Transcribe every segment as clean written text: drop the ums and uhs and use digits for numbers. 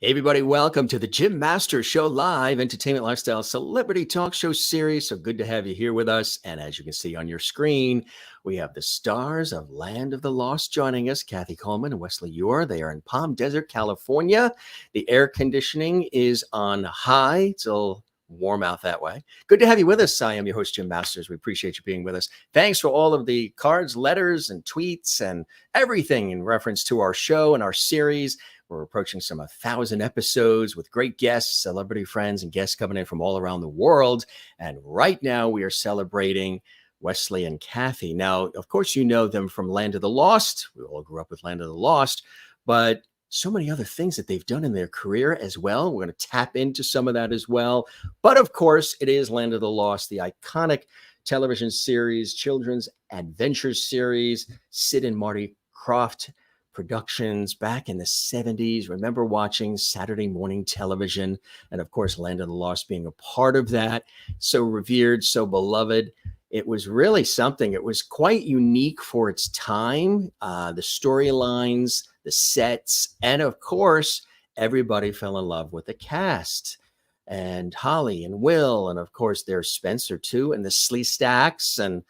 Hey everybody, welcome to the Jim Masters Show live entertainment lifestyle celebrity talk show series. So good to have you here with us. And as you can see on your screen, we have the stars of Land of the Lost joining us, Kathy Coleman and Wesley Eure. They are in Palm Desert, California. The air conditioning is on high. It's a little warm out that way. Good to have you with us. I am your host, Jim Masters. We appreciate you being with us. Thanks for all of the cards, letters, and tweets and everything in reference to our show and our series. We're approaching some 1,000 episodes with great guests, celebrity friends, and guests coming in from all around the world. And right now we are celebrating Wesley and Kathy. Now, of course, you know them from Land of the Lost. We all grew up with Land of the Lost, but so many other things that they've done in their career as well. We're going to tap into some of that as well. But of course, it is Land of the Lost, the iconic television series, children's adventure series, Sid and Marty Krofft Productions back in the 70s. Remember watching Saturday morning television, and of course Land of the Lost being a part of that. So revered, so beloved. It was really something. It was quite unique for its time. The storylines, the sets, and of course everybody fell in love with the cast. And Holly and Will, and of course there's Spencer too, and the Sleestaks and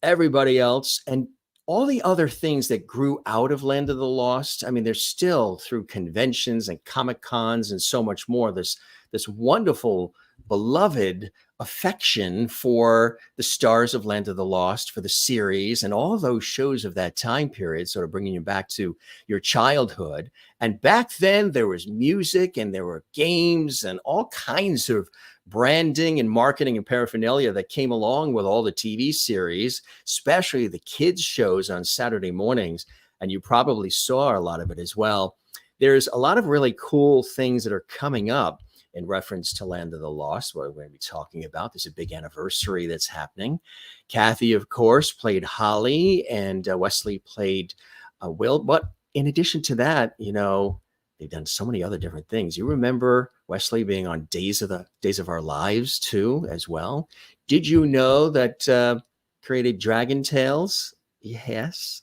everybody else. And all the other things that grew out of Land of the Lost, I mean, there's still through conventions and Comic Cons and so much more, this wonderful, beloved affection for the stars of Land of the Lost, for the series and all those shows of that time period, sort of bringing you back to your childhood. And back then there was music and there were games and all kinds of branding and marketing and paraphernalia that came along with all the TV series, especially the kids shows on Saturday mornings. And you probably saw a lot of it as well. There's a lot of really cool things that are coming up in reference to Land of the Lost, what we're going to be talking about. There's a big anniversary that's happening. Kathy, of course, played Holly, and Wesley played Will. But in addition to that, you know, they've done so many other different things. You remember Wesley being on Days of Our Lives too, as well. Did you know that created Dragon Tales? Yes.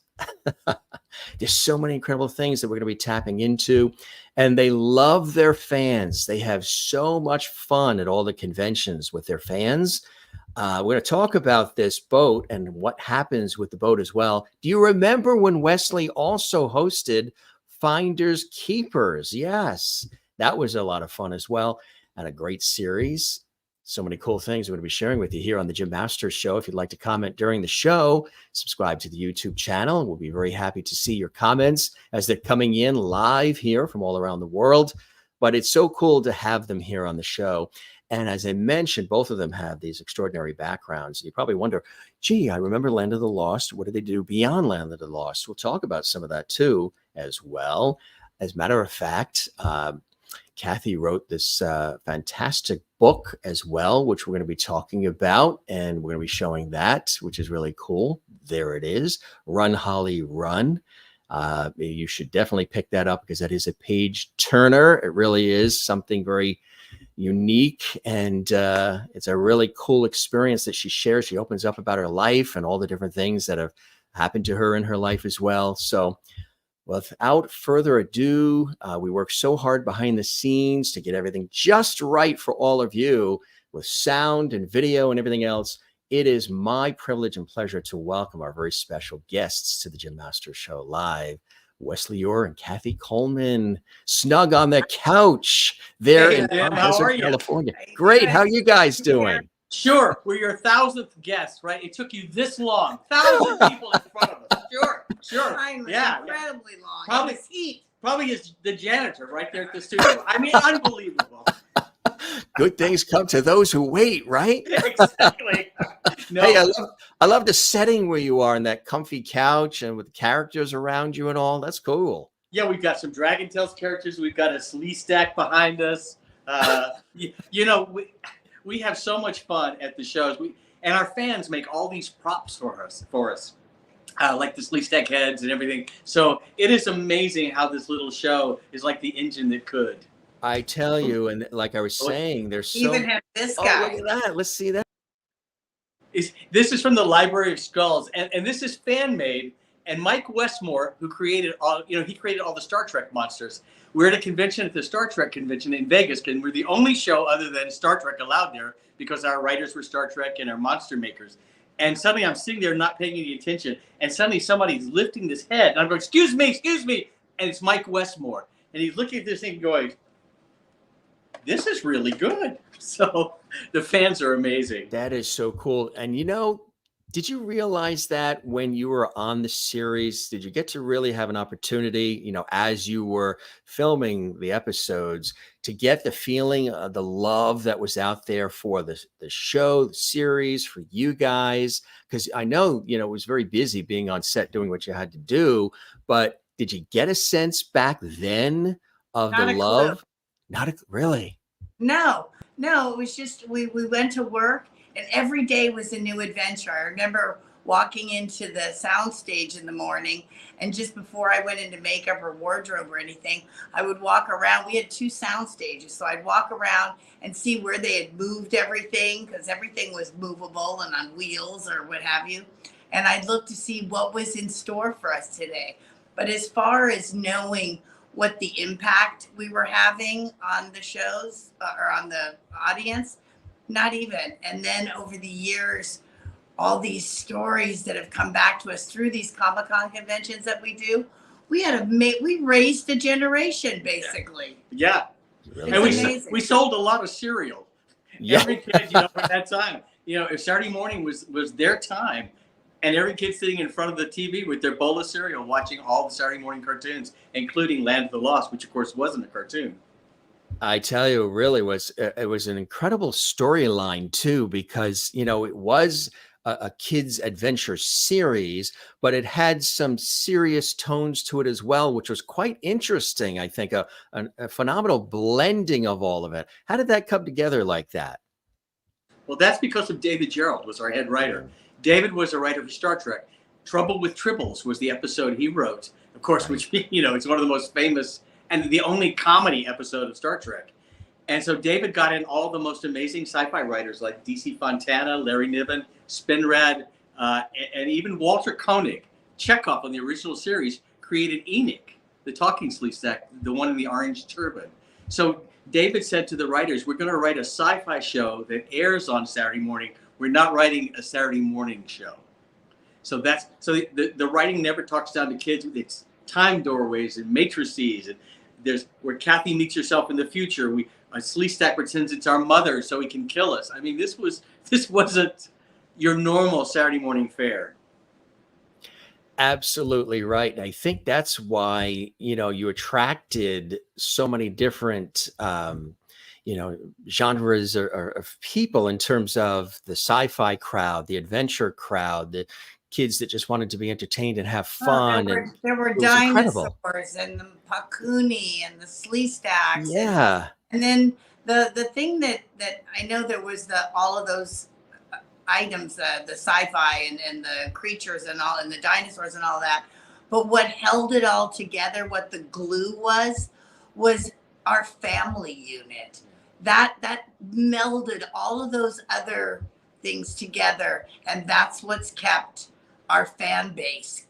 There's so many incredible things that we're going to be tapping into, and they love their fans. They have so much fun at all the conventions with their fans. We're going to talk about this boat and what happens with the boat as well. Do you remember when Wesley also hosted Finders Keepers? Yes, that was a lot of fun as well, and a great series. So many cool things we're going to be sharing with you here on the Jim Masters Show. If you'd like to comment during the show, subscribe to the YouTube channel. We'll be very happy to see your comments as they're coming in live here from all around the world. But it's so cool to have them here on the show. And as I mentioned, both of them have these extraordinary backgrounds. You probably wonder, gee, I remember Land of the Lost. What did they do beyond Land of the Lost? We'll talk about some of that too as well. As a matter of fact, Kathy wrote this fantastic book as well, which we're going to be talking about, and we're going to be showing that, which is really cool. There it is. Run, Holly, Run. You should definitely pick that up because that is a page turner. It really is something very unique, and it's a really cool experience that she shares. She opens up about her life and all the different things that have happened to her in her life as well. So without further ado, we work so hard behind the scenes to get everything just right for all of you with sound and video and everything else. It is my privilege and pleasure to welcome our very special guests to the Jim Masters Show live. Wesley Eure and Kathy Coleman, snug on the couch there in Palm Desert, California. Great. How are you guys doing? Sure. We're your 1,000th guest, right? It took you this long. 1,000 people in front of us. Sure. Yeah. Incredibly long. Probably is the janitor right there at the studio. I mean, unbelievable. Good things come to those who wait, right? Exactly. No. Hey, I love the setting where you are in that comfy couch and with the characters around you and all. That's cool. Yeah, we've got some Dragon Tales characters. We've got a Sleestak behind us. You know, we have so much fun at the shows. And our fans make all these props for us. Like the Sleestak heads and everything. So it is amazing how this little show is like the engine that could. I tell you, and like I was saying, there's so... Even have this guy. Oh, look at that. Let's see that. This is from the Library of Skulls. And this is fan-made. And Mike Westmore, who created all, he created all the Star Trek monsters. We're at a convention, at the Star Trek convention in Vegas, and we're the only show other than Star Trek allowed there because our writers were Star Trek and our monster makers. And suddenly I'm sitting there not paying any attention, and suddenly somebody's lifting this head, and I'm going, excuse me, and it's Mike Westmore. And he's looking at this thing going, this is really good. So the fans are amazing. That is so cool. And did you realize that when you were on the series, did you get to really have an opportunity, as you were filming the episodes, to get the feeling of the love that was out there for the show, the series, for you guys? Because I know, it was very busy being on set doing what you had to do, but did you get a sense back then of Not the a love? clue. Really? No, it was just, we went to work, and every day was a new adventure. I remember walking into the soundstage in the morning, and just before I went into makeup or wardrobe or anything, I would walk around. We had 2 sound stages, so I'd walk around and see where they had moved everything, because everything was movable and on wheels or what have you. And I'd look to see what was in store for us today. But as far as knowing what the impact we were having on the shows or on the audience, not even. And then over the years, all these stories that have come back to us through these Comic-Con conventions that we do, we raised a generation basically. Yeah. Really? And we sold a lot of cereal. Yeah. Every kid, at that time, if Saturday morning was their time, and every kid sitting in front of the TV with their bowl of cereal, watching all the Saturday morning cartoons, including Land of the Lost, which of course wasn't a cartoon. I tell you, it was an incredible storyline too, because, it was a kid's adventure series, but it had some serious tones to it as well, which was quite interesting. I think a phenomenal blending of all of it. How did that come together like that? Well, that's because of David Gerrold was our head writer. David was a writer for Star Trek. Trouble with Tribbles was the episode he wrote, of course, which, it's one of the most famous and the only comedy episode of Star Trek. And so David got in all the most amazing sci-fi writers like DC Fontana, Larry Niven, Spinrad, and even Walter Koenig. Chekhov on the original series created Enoch, the talking Sleestak, the one in the orange turban. So David said to the writers, we're going to write a sci-fi show that airs on Saturday morning. We're not writing a Saturday morning show. So the writing never talks down to kids. It's time doorways and matrices, and there's where Kathy meets herself in the future. A Sleestak pretends it's our mother so he can kill us. I mean, this wasn't your normal Saturday morning fare. Absolutely right. And I think that's why, you attracted so many different, genres of people in terms of the sci-fi crowd, the adventure crowd, the kids that just wanted to be entertained and have fun. There were dinosaurs and the Pakuni and the Sleestaks. Yeah. And then the thing that I know, there was all of those items, the sci-fi and the creatures and the dinosaurs and all that. But what held it all together, what the glue was our family unit. That melded all of those other things together, and that's what's kept our fan base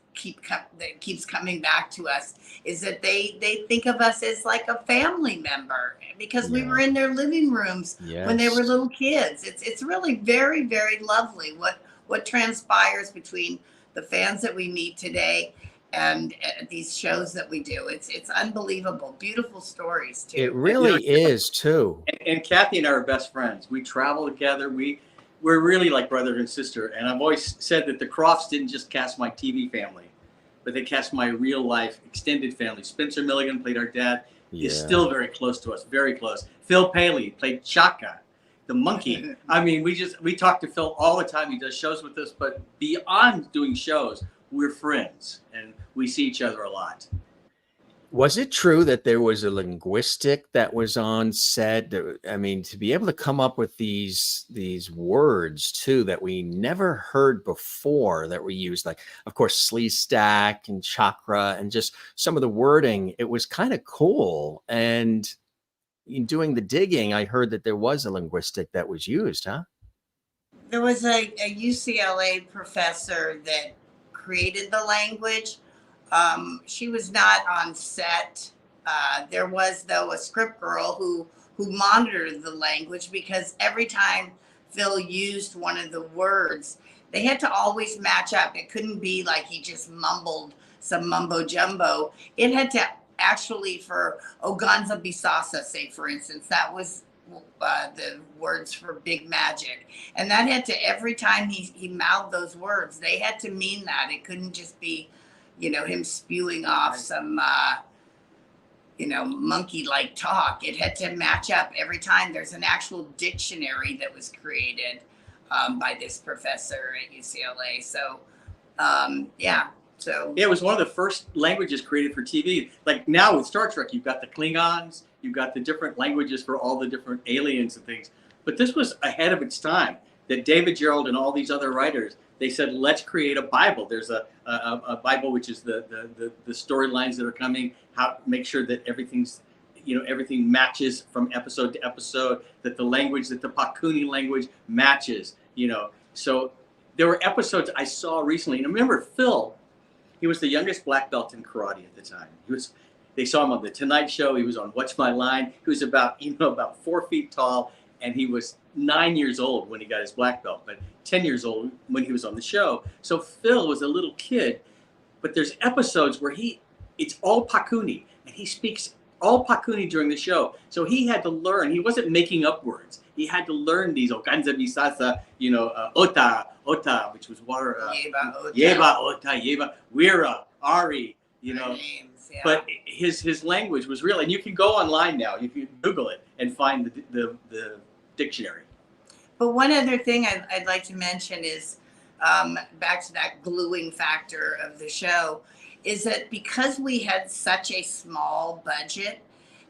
that keeps coming back to us, is that they think of us as like a family member, because we were in their living rooms when they were little kids. It's really very, very lovely what transpires between the fans that we meet today and these shows that we do. It's unbelievable. Beautiful stories too. It really is too. And Kathy and I are best friends. We travel together. We're really like brother and sister. And I've always said that the Krofts didn't just cast my TV family, but they cast my real life extended family. Spencer Milligan played our dad. Is still very close to us, very close. Phil Paley played Chaka, the monkey. I mean, we talk to Phil all the time. He does shows with us, but beyond doing shows, we're friends and we see each other a lot. Was it true that there was a linguistic that was on set? I mean, to be able to come up with these words too that we never heard before that were used, like, of course, Sleestak and chakra and just some of the wording, it was kind of cool. And in doing the digging, I heard that there was a linguistic that was used, huh? There was a UCLA professor that created the language. She was not on set. There was, though, a script girl who monitored the language, because every time Phil used one of the words, they had to always match up. It couldn't be like he just mumbled some mumbo jumbo. It had to actually, for Oganza Bisasa, say, for instance, that was the words for big magic. And that had to, every time he mouthed those words, they had to mean that. It couldn't just be, him spewing off some, monkey-like talk. It had to match up every time. There's an actual dictionary that was created by this professor at UCLA. So, yeah. So it was one of the first languages created for TV. Like now with Star Trek, you've got the Klingons, you've got the different languages for all the different aliens and things. But this was ahead of its time. That David Gerrold and all these other writers, they said, let's create a Bible. There's a Bible, which is the storylines that are coming, how make sure that everything's, everything matches from episode to episode, that the language, that the Pakuni language matches, So there were episodes I saw recently. And remember, Phil, he was the youngest black belt in karate at the time. They saw him on The Tonight Show. He was on What's My Line. He was about 4 feet tall, and he was 9 years old when he got his black belt, but 10 years old when he was on the show. So Phil was a little kid, but there's episodes where it's all Pakuni, and he speaks all Pakuni during the show. So he had to learn. He wasn't making up words. He had to learn these Oganza Bisasa, Ota, which was water. Yeba, Ota, Yeba, Wira, Ari, names, yeah. But his language was real. And you can go online now. You can Google it and find the dictionary. But one other thing I'd like to mention is, back to that gluing factor of the show, is that because we had such a small budget,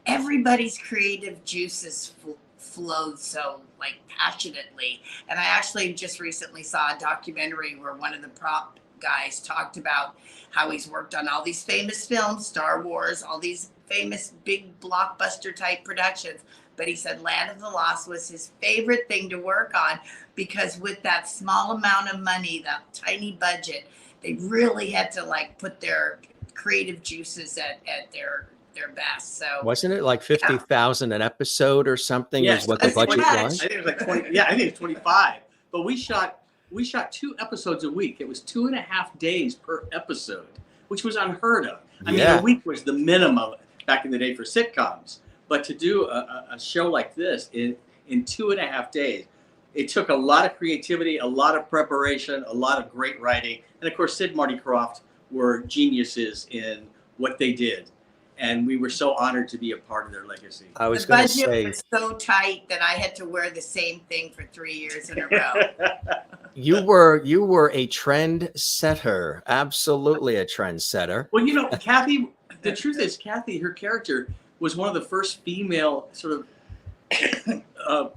everybody's creative juices flowed so passionately. And I actually just recently saw a documentary where one of the prop guys talked about how he's worked on all these famous films, Star Wars, all these famous big blockbuster type productions. But he said Land of the Lost was his favorite thing to work on, because with that small amount of money, that tiny budget, they really had to put their creative juices at their best. So wasn't it like 50,000 an episode or something? Yes, is what the budget was? I think it was 20. Yeah, I think it's 25. But we shot 2 episodes a week. It was 2.5 days per episode, which was unheard of. I mean, a week was the minimum back in the day for sitcoms. But to do a show like this in 2.5 days, it took a lot of creativity, a lot of preparation, a lot of great writing. And of course, Sid and Marty Krofft were geniuses in what they did. And we were so honored to be a part of their legacy. I was the going to budget say, was so tight that I had to wear the same thing for 3 years in a row. you were a trend setter, absolutely a trend setter. Well, Kathy, the truth is, Kathy, her character was one of the first female sort of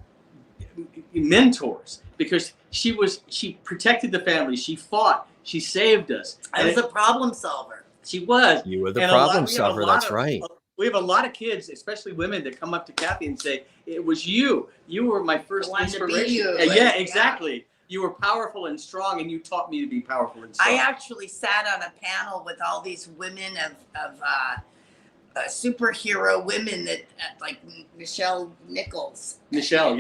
mentors, because she protected the family, she fought, she saved us. I was a problem solver. She was. You were the problem solver. That's right. We have a lot of kids, especially women, that come up to Kathy and say, "It was you. You were my first inspiration." Yeah, exactly. Yeah. You were powerful and strong, and you taught me to be powerful and strong. I actually sat on a panel with all these women of superhero women that like Michelle Nichols. Michelle.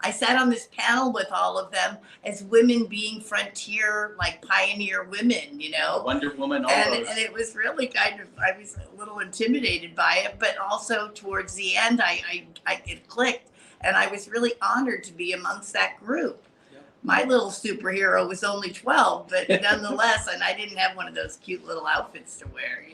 I sat on this panel with all of them as women being frontier, pioneer women, Wonder Woman, all those. And it was really I was a little intimidated by it, but also towards the end, it clicked, and I was really honored to be amongst that group. My little superhero was only 12, but nonetheless, and I didn't have one of those cute little outfits to wear,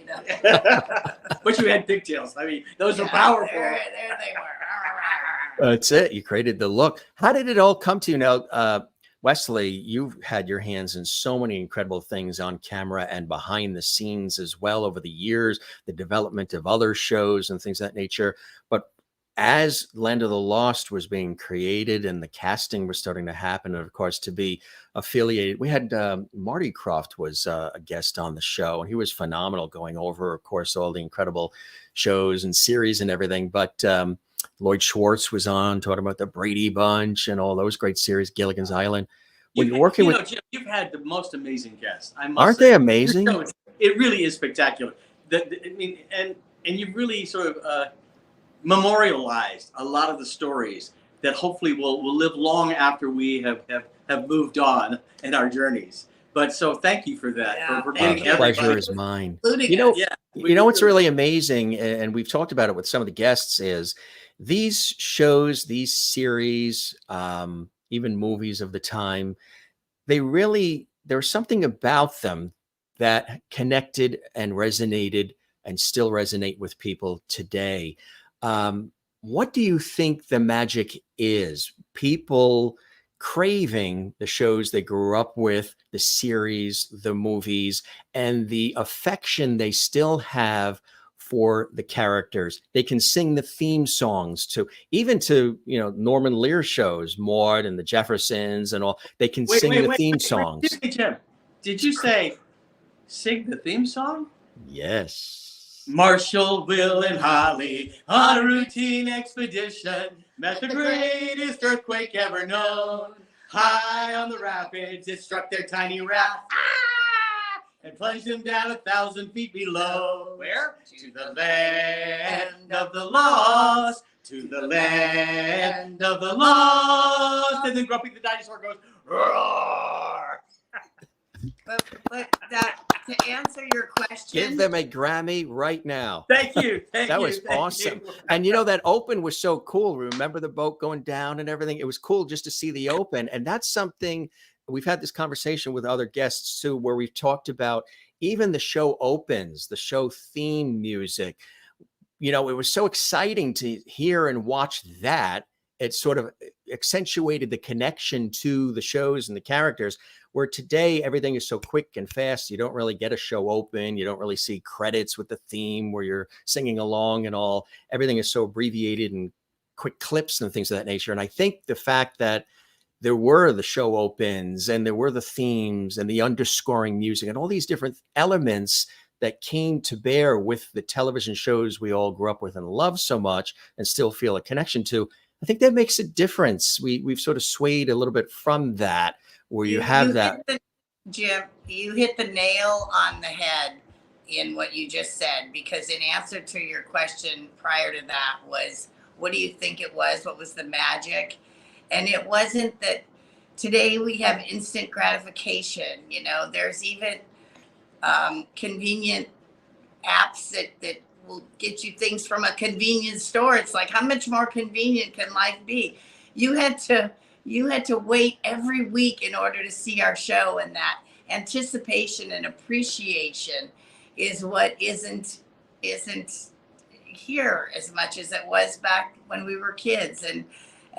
But you had pigtails. I mean, those were powerful. There they were. That's it. You created the look. How did it all come to you? Now, Wesley, you've had your hands in so many incredible things on camera and behind the scenes as well over the years, the development of other shows and things of that nature. But as Land of the Lost was being created and the casting was starting to happen, and of course to be affiliated, we had Marty Krofft was a guest on the show, and he was phenomenal, going over, of course, all the incredible shows and series and everything. But Lloyd Schwartz was on talking about the Brady Bunch and all those great series, Gilligan's Island. when you're working with, Jim, you've had the most amazing guests. I must aren't say. they amazing? No, it really is spectacular. I mean, and you've really sort of memorialized a lot of the stories that hopefully will live long after we have moved on in our journeys. But so thank you for that. Yeah, for thank getting The pleasure everybody. is mine. Including You know, us. Yeah, you know what's really amazing, and we've talked about it with some of the guests, is these shows, these series, even movies of the time, there's something about them that connected and resonated and still resonate with people today. What do you think the magic is? People craving the shows they grew up with, the series, the movies, and the affection they still have for the characters. They can sing the theme songs to even to, Norman Lear shows, Maude and the Jeffersons and all. They can sing the theme songs. Excuse me, Jim. Did you say sing the theme song? Yes. Marshall, Will, and Holly on a routine expedition met the greatest earthquake ever known. High on the rapids, it struck their tiny raft and plunged them down 1,000 feet below. Where? To the land of the lost. To the land of the lost. And then Grumpy the dinosaur goes, roar. But that, to answer your question, Give them a Grammy right now. Thank you. That was awesome. And that open was so cool. Remember the boat going down and everything? It was cool just to see the open. And that's something we've had this conversation with other guests too, where we've talked about even the show opens, the show theme music. It was so exciting to hear and watch that. It sort of accentuated the connection to the shows and the characters, where today everything is so quick and fast. You don't really get a show open. You don't really see credits with the theme where you're singing along and all. Everything is so abbreviated and quick clips and things of that nature. And I think the fact that there were the show opens and there were the themes and the underscoring music and all these different elements that came to bear with the television shows we all grew up with and love so much and still feel a connection to, I think that makes a difference. We've sort of swayed a little bit from that, where you have that. Jim, you hit the nail on the head in what you just said, because in answer to your question prior to that was, what do you think it was? What was the magic? And it wasn't that today we have instant gratification. There's even convenient apps that will get you things from a convenience store. It's like, how much more convenient can life be? You had to wait every week in order to see our show, and that anticipation and appreciation is what isn't here as much as it was back when we were kids, and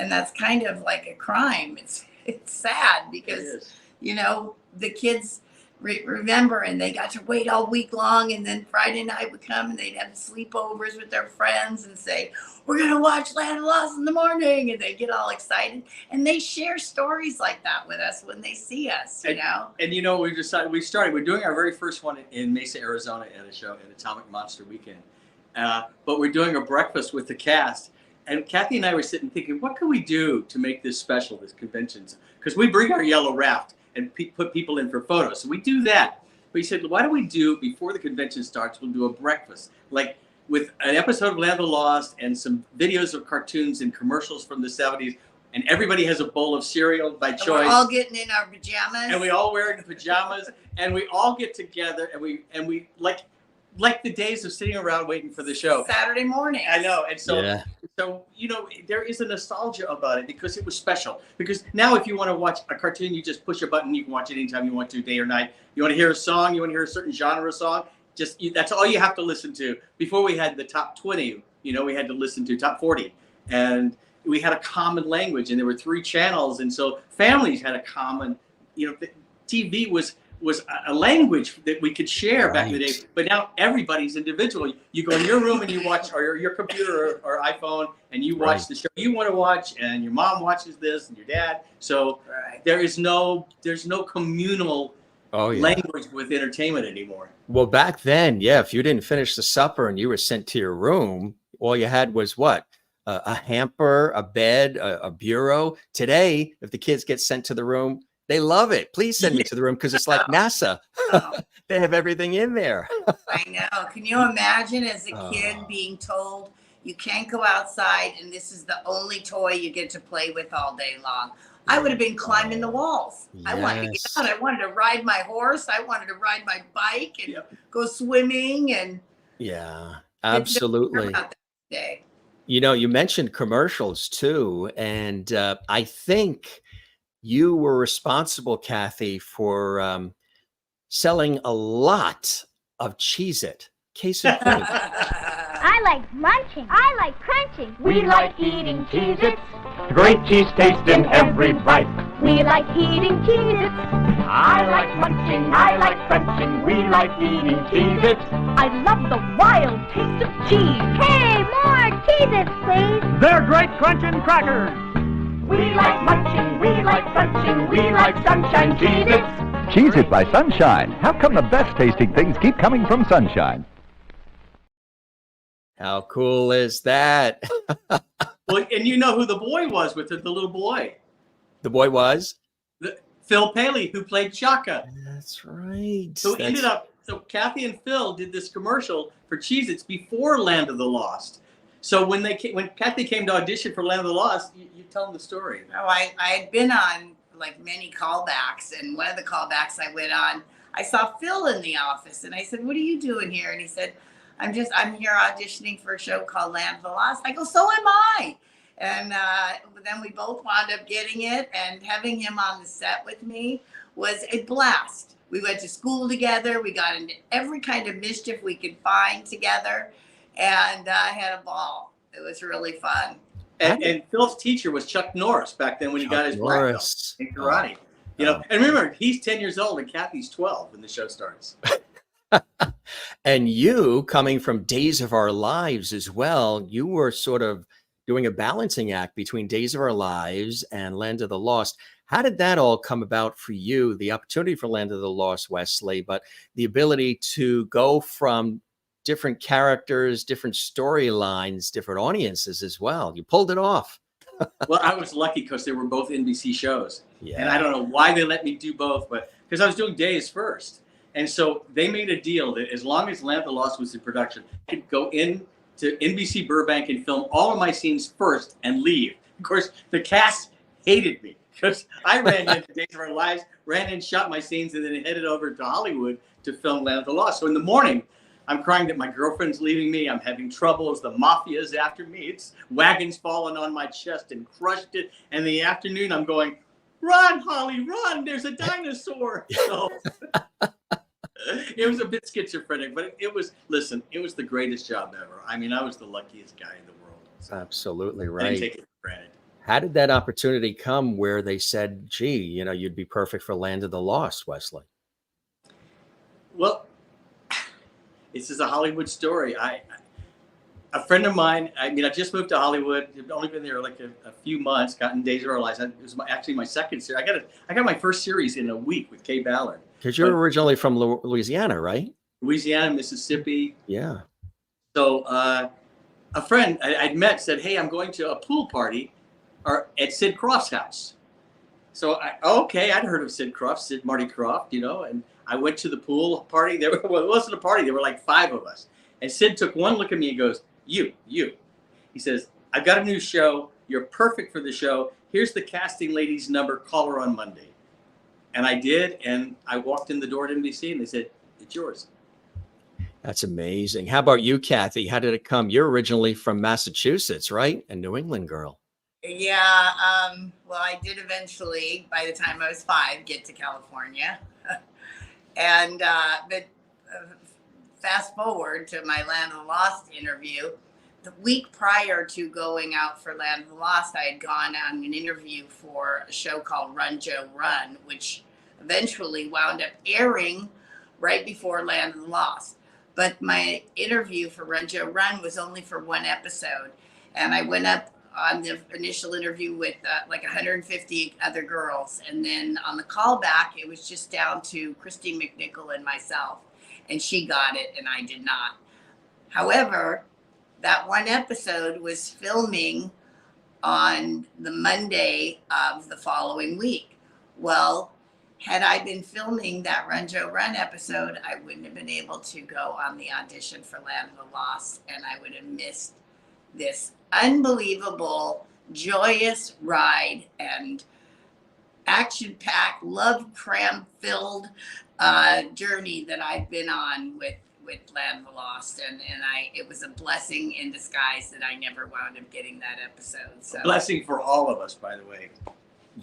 that's kind of like a crime. It's sad because the kids remember, and they got to wait all week long, and then Friday night would come and they'd have sleepovers with their friends and say, we're going to watch Land of the Lost in the morning, and they get all excited, and they share stories like that with us when they see us. And we decided we're doing our very first one in Mesa, Arizona at a show at Atomic Monster Weekend, but we're doing a breakfast with the cast, and Kathy and I were sitting thinking, what can we do to make this special, this convention? Because we bring our yellow raft and put people in for photos. So we do that. But he said, why don't we do, before the convention starts, we'll do a breakfast, like with an episode of Land of the Lost and some videos of cartoons and commercials from the 70s. And everybody has a bowl of cereal by choice. We're all getting in our pajamas. And we all wearing pajamas. And we all get together and we like the days of sitting around waiting for the show. Saturday morning. I know. And so, Yeah. So, there is a nostalgia about it because it was special. Because now if you want to watch a cartoon, you just push a button. You can watch it anytime you want to, day or night. You want to hear a song, you want to hear a certain genre song, that's all you have to listen to. Before we had the top 20, we had to listen to top 40. And we had a common language, and there were 3 channels. And so families had a common, TV was a language that we could share back in the day, but now everybody's individual. You go in your room and you watch, or your computer or iPhone, and you watch the show you want to watch, and your mom watches this, and your dad. So there's no communal language with entertainment anymore. Well, back then, if you didn't finish the supper and you were sent to your room, all you had was what? A hamper, a bed, a bureau. Today, if the kids get sent to the room, They love it. Please send me to the room because it's like NASA. Oh, They have everything in there. I know. Can you imagine as a kid Oh. being told you can't go outside and this is the only toy you get to play with all day long? I would have been climbing the walls. I wanted to get Yes. out. I wanted to ride my horse. I wanted to ride my bike and go swimming and Yeah, kids don't care absolutely. about that today. You know, you mentioned commercials too, and I think you were responsible, Kathy, for selling a lot of Cheez-It. Case in point. I like munching. I like crunching. We like eating Cheez-Its. Great cheese taste in every bite. We like eating Cheez-Its. I like munching, I like crunching. We like eating Cheez-Its. I love the wild taste of cheese. Hey, more Cheez-Its, please. They're great crunching crackers. We like munching, we like crunching. We like Sunshine Cheez-Its. Cheez-It by Sunshine. How come the best tasting things keep coming from Sunshine? How cool is that? Well, and you know who the boy was with it, the little boy, The boy was? Phil Paley, who played Chaka. That's right. So Kathy and Phil did this commercial for Cheez-Its before Land of the Lost. So when Kathy came to audition for Land of the Lost, you tell them the story. Oh, I had been on like many callbacks, and one of the callbacks I went on, I saw Phil in the office, and I said, "What are you doing here?" And he said, I'm here auditioning for a show called Land of the Lost. I go, so am I. And then we both wound up getting it, and having him on the set with me was a blast. We went to school together. We got into every kind of mischief we could find together, and had a ball. It was really fun. And Phil's teacher was Chuck Norris back then when he got his black belt in karate. You know, and remember, he's 10 years old and Kathy's 12 when the show starts. And you, coming from Days of Our Lives as well, you were sort of doing a balancing act between Days of Our Lives and Land of the Lost. How did that all come about for you? The opportunity for Land of the Lost, Wesley, but the ability to go from different characters, different storylines, different audiences as well. You pulled it off. Well, I was lucky because they were both NBC shows. Yeah. And I don't know why they let me do both, but because I was doing Days first. And so they made a deal that as long as Land of the Lost was in production, I could go in to NBC Burbank and film all of my scenes first and leave. Of course, the cast hated me because I ran into Days of Our Lives, ran in, shot my scenes, and then headed over to Hollywood to film Land of the Lost. So in the morning, I'm crying that my girlfriend's leaving me. I'm having troubles. The mafia's after me. It's wagons falling on my chest and crushed it. And in the afternoon, I'm going, run, Holly, run. There's a dinosaur. So it was a bit schizophrenic, but it was the greatest job ever. I mean, I was the luckiest guy in the world. So Absolutely I didn't right. take it for granted. How did that opportunity come where they said, gee, you know, you'd be perfect for Land of the Lost, Wesley? Well, this is a Hollywood story. A friend of mine, I just moved to Hollywood. I've only been there like a few months, gotten Days of Our Lives. It was actually my second series. I got my first series in a week with Kay Ballard. Because you're originally from Louisiana, right? Louisiana, Mississippi. Yeah. So a friend I'd met said, hey, I'm going to a pool party at Sid Croft's house. So I'd heard of Sid Croft, Sid Marty Krofft, you know, and I went to the pool party. It wasn't a party. There were like 5 of us. And Sid took one look at me and goes, you. He says, I've got a new show. You're perfect for the show. Here's the casting lady's number. Call her on Monday. And I did. And I walked in the door at NBC and they said, it's yours. That's amazing. How about you, Kathy? How did it come? You're originally from Massachusetts, right? A New England girl. Yeah. Well, I did eventually, by the time I was 5, get to California. And but fast forward to my Land of the Lost interview. The week prior to going out for Land of the Lost, I had gone on an interview for a show called Run, Joe, Run, which eventually wound up airing right before Land of the Lost. But my interview for Run, Joe, Run was only for 1 episode. And I went up on the initial interview with like 150 other girls. And then on the callback, it was just down to Christine McNichol and myself. And she got it and I did not. However, that 1 episode was filming on the Monday of the following week. Well, had I been filming that Run Joe Run episode, I wouldn't have been able to go on the audition for Land of the Lost, and I would have missed this unbelievable, joyous ride and action-packed, love cram-filled journey that I've been on with Land of the Lost, and it was a blessing in disguise that I never wound up getting that episode. So Blessing for all of us, by the way.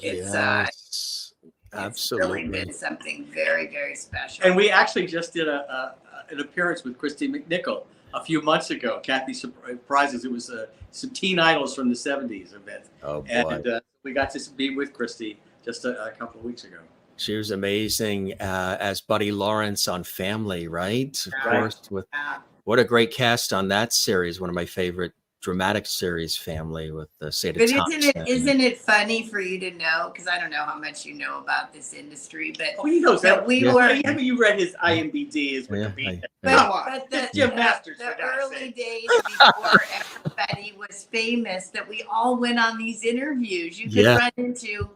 It's Yes, it's absolutely. really been something very, very special. And we actually just did an appearance with Christy McNichol a few months ago. Kathy surprises. It was some teen idols from the 70s event. Oh, boy. And we got to be with Christy just a couple of weeks ago. She was amazing as Buddy Lawrence on Family, right? Of course. What a great cast on that series. One of my favorite dramatic series, Family, with Seda But Thompson. isn't it funny for you to know? Because I don't know how much you know about this industry, but He knows that. we Yeah. were. Haven't you read his IMDb? Is Yeah, Wikipedia? I- Come on. But the, Jim Masters, the for God's early sake. days before everybody was famous, that we all went on these interviews. You could run into,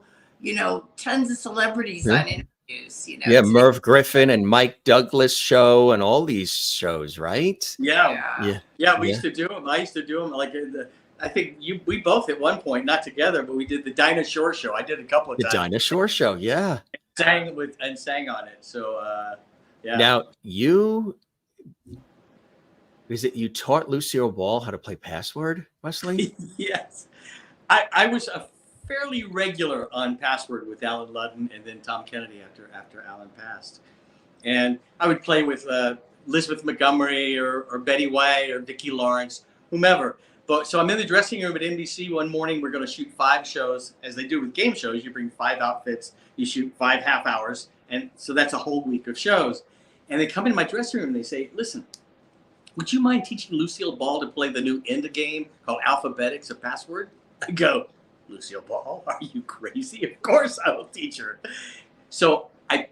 tons of celebrities on interviews. Yeah, Merv Griffin and Mike Douglas show and all these shows, right? Yeah. We used to do them. I used to do them like I think we both at one point, not together, but we did the Dinosaur show. I did a couple of The times. Dinosaur Show, yeah. Sang on it. So yeah. Now you taught Lucille Ball how to play Password, Wesley? Yes. I was a fairly regular on Password with Alan Ludden and then Tom Kennedy after Alan passed. And I would play with Elizabeth Montgomery or Betty White or Vicki Lawrence, whomever. But so I'm in the dressing room at NBC one morning. We're going to shoot 5 shows, as they do with game shows. You bring 5 outfits, you shoot 5 half hours, and so that's a whole week of shows. And they come into my dressing room and they say, "Listen, would you mind teaching Lucille Ball to play the new end game called Alphabetics of Password?" I go, "Lucille Ball, are you crazy? Of course I will teach her." So I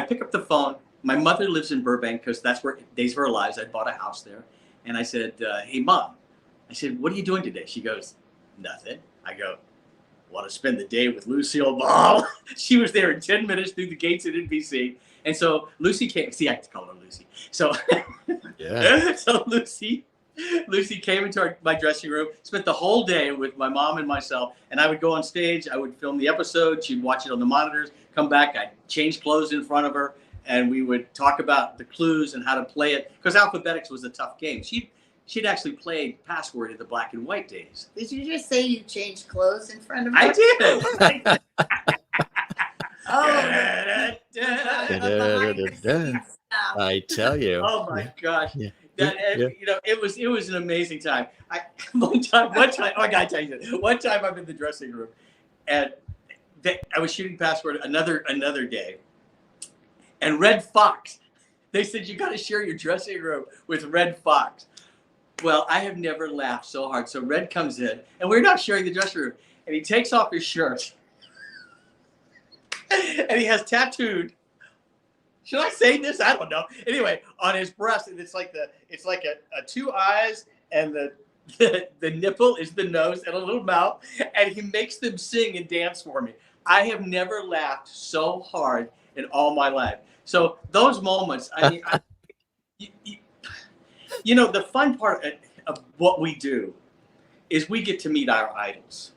pick up the phone. My mother lives in Burbank because that's where Days of Our Lives. I bought a house there, and I said, "Hey, Mom," I said, "what are you doing today?" She goes, "Nothing." I go, "Want to spend the day with Lucille Ball?" She was there in 10 minutes through the gates at NBC. And so Lucy came. See, I have to call her Lucy. So, so Lucy came into my dressing room, spent the whole day with my mom and myself. And I would go on stage. I would film the episode. She'd watch it on the monitors, come back. I'd change clothes in front of her. And we would talk about the clues and how to play it. Because Alphabetics was a tough game. She'd actually played Password in the black and white days. Did you just say you changed clothes in front of her? I did. I tell you. Oh my gosh. Yeah. It was an amazing time. One time, I gotta tell you this. One time I'm in the dressing room and I was shooting Password another day. And Red Fox, they said, "You gotta share your dressing room with Red Fox." Well, I have never laughed so hard. So Red comes in, and we're not sharing the dressing room, and he takes off his shirt, and he has tattooed. Should I say this? I don't know. Anyway, on his breast, and it's like a 2 eyes, and the nipple is the nose and a little mouth, and he makes them sing and dance for me. I have never laughed so hard in all my life. So those moments, I mean. The fun part of what we do is we get to meet our idols.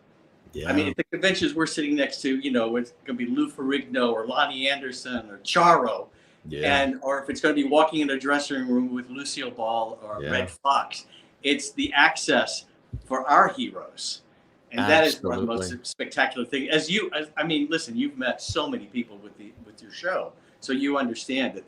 Yeah. I mean, at the conventions we're sitting next to, it's going to be Lou Ferrigno or Lonnie Anderson or Charo. Yeah. Or if it's going to be walking in a dressing room with Lucille Ball or Red Fox, it's the access for our heroes. And that is one of the most spectacular things. Listen, you've met so many people with your show. So you understand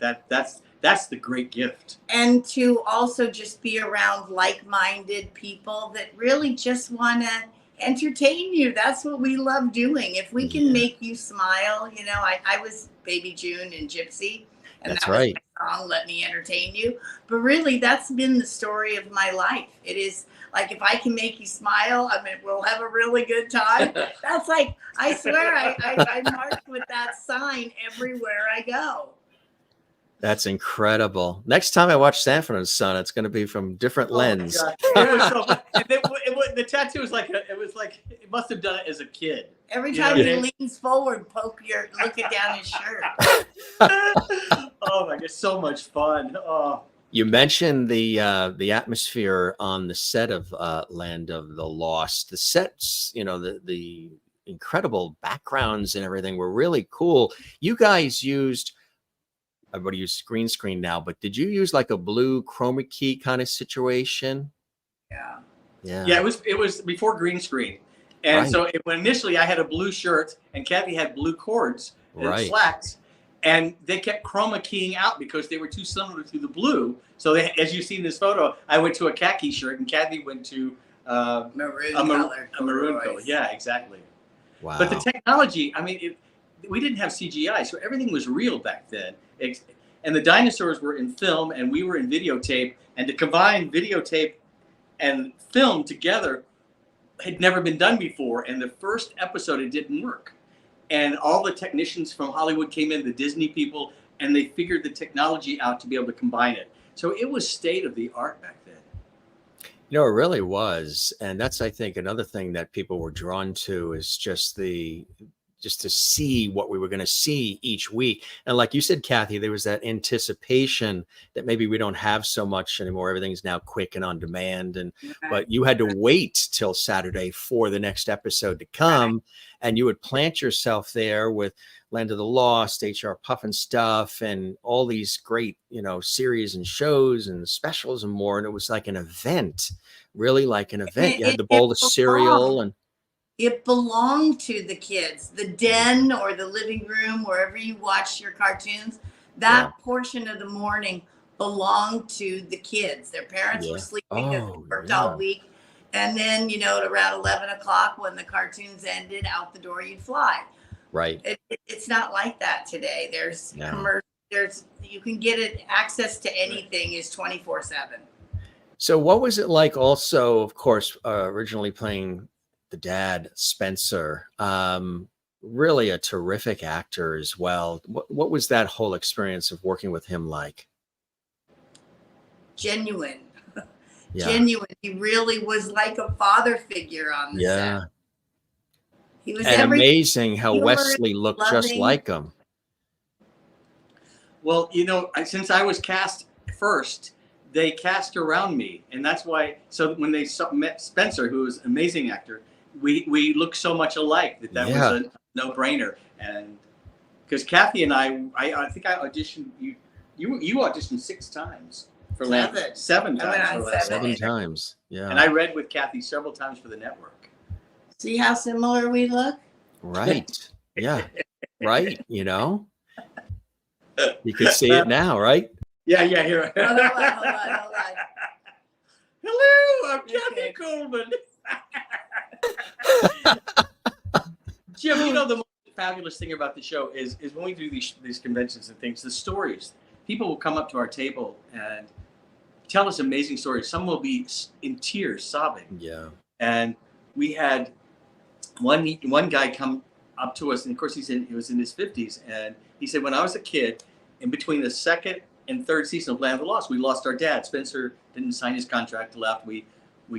that's the great gift. And to also just be around like-minded people that really just want to entertain you. That's what we love doing. If we can make you smile, I was Baby June in Gypsy. And that's that was right. my song, Let Me Entertain You. But really, that's been the story of my life. It is like, if I can make you smile, we'll have a really good time. That's like, I swear, I march with that sign everywhere I go. That's incredible. Next time I watch Sanford and Son, it's going to be from different lens. God. It was so fun. And the tattoo was like it must have done it as a kid. Every You know time what he I mean? leans forward, look it down his shirt. Oh my god, so much fun. Oh. You mentioned the atmosphere on the set of Land of the Lost. The sets, the incredible backgrounds and everything were really cool. You guys used, everybody uses green screen now, but did you use like a blue chroma key kind of situation? Yeah. It was before green screen, and Right. so when initially I had a blue shirt and Kathy had blue cords and Right. slacks, and they kept chroma keying out because they were too similar to the blue. So as you see in this photo, I went to a khaki shirt and Kathy went to Maroon a maroon color. color. Yeah, exactly. Wow. But the technology, I mean, we didn't have CGI, so everything was real back then. And the dinosaurs were in film, and we were in videotape. And to combine videotape and film together had never been done before. And the first episode, it didn't work. And all the technicians from Hollywood came in, the Disney people, and they figured the technology out to be able to combine it. So it was state of the art back then. It really was. And that's, I think, another thing that people were drawn to is just to see what we were going to see each week. And like you said, Kathy, there was that anticipation that maybe we don't have so much anymore. Everything's now quick and on demand. But you had to wait till Saturday for the next episode to come. And you would plant yourself there with Land of the Lost, HR Puffin stuff, and all these great, series and shows and specials and more. And it was like an event, really like an event. You had the bowl of cereal and it belonged to the kids. The den or the living room, wherever you watched your cartoons, that portion of the morning belonged to the kids. Their parents were sleeping, they worked all week. And then, at around 11 o'clock when the cartoons ended, out the door you'd fly. Right. It's not like that today. There's commercial. You can get it. Access to anything is 24/7. So what was it like also, of course, originally playing the dad, Spencer, really a terrific actor as well. What was that whole experience of working with him like? Genuine. Yeah. Genuine. He really was like a father figure on the set. He was amazing how humorous, Wesley looked just like him. Well, since I was cast first, they cast around me, and that's why. So when they met Spencer, who was an amazing actor, we looked so much alike that was a no-brainer. And because Kathy and I think I auditioned you auditioned 6 times for Land. 7 times. 7 times. Yeah. And I read with Kathy several times for the network. See how similar we look? Right. Yeah. Right. You could see it now, right? Yeah. Here. Hold on. Hello, I'm Kathy Coleman. Jim, the most fabulous thing about the show is when we do these conventions and things, the stories. People will come up to our table and tell us amazing stories. Some will be in tears, sobbing. Yeah. And we had one guy come up to us, and of course he was in his 50s, and he said, when I was a kid, in between the second and third season of Land of the Lost, we lost our dad. Spencer didn't sign his contract, left. We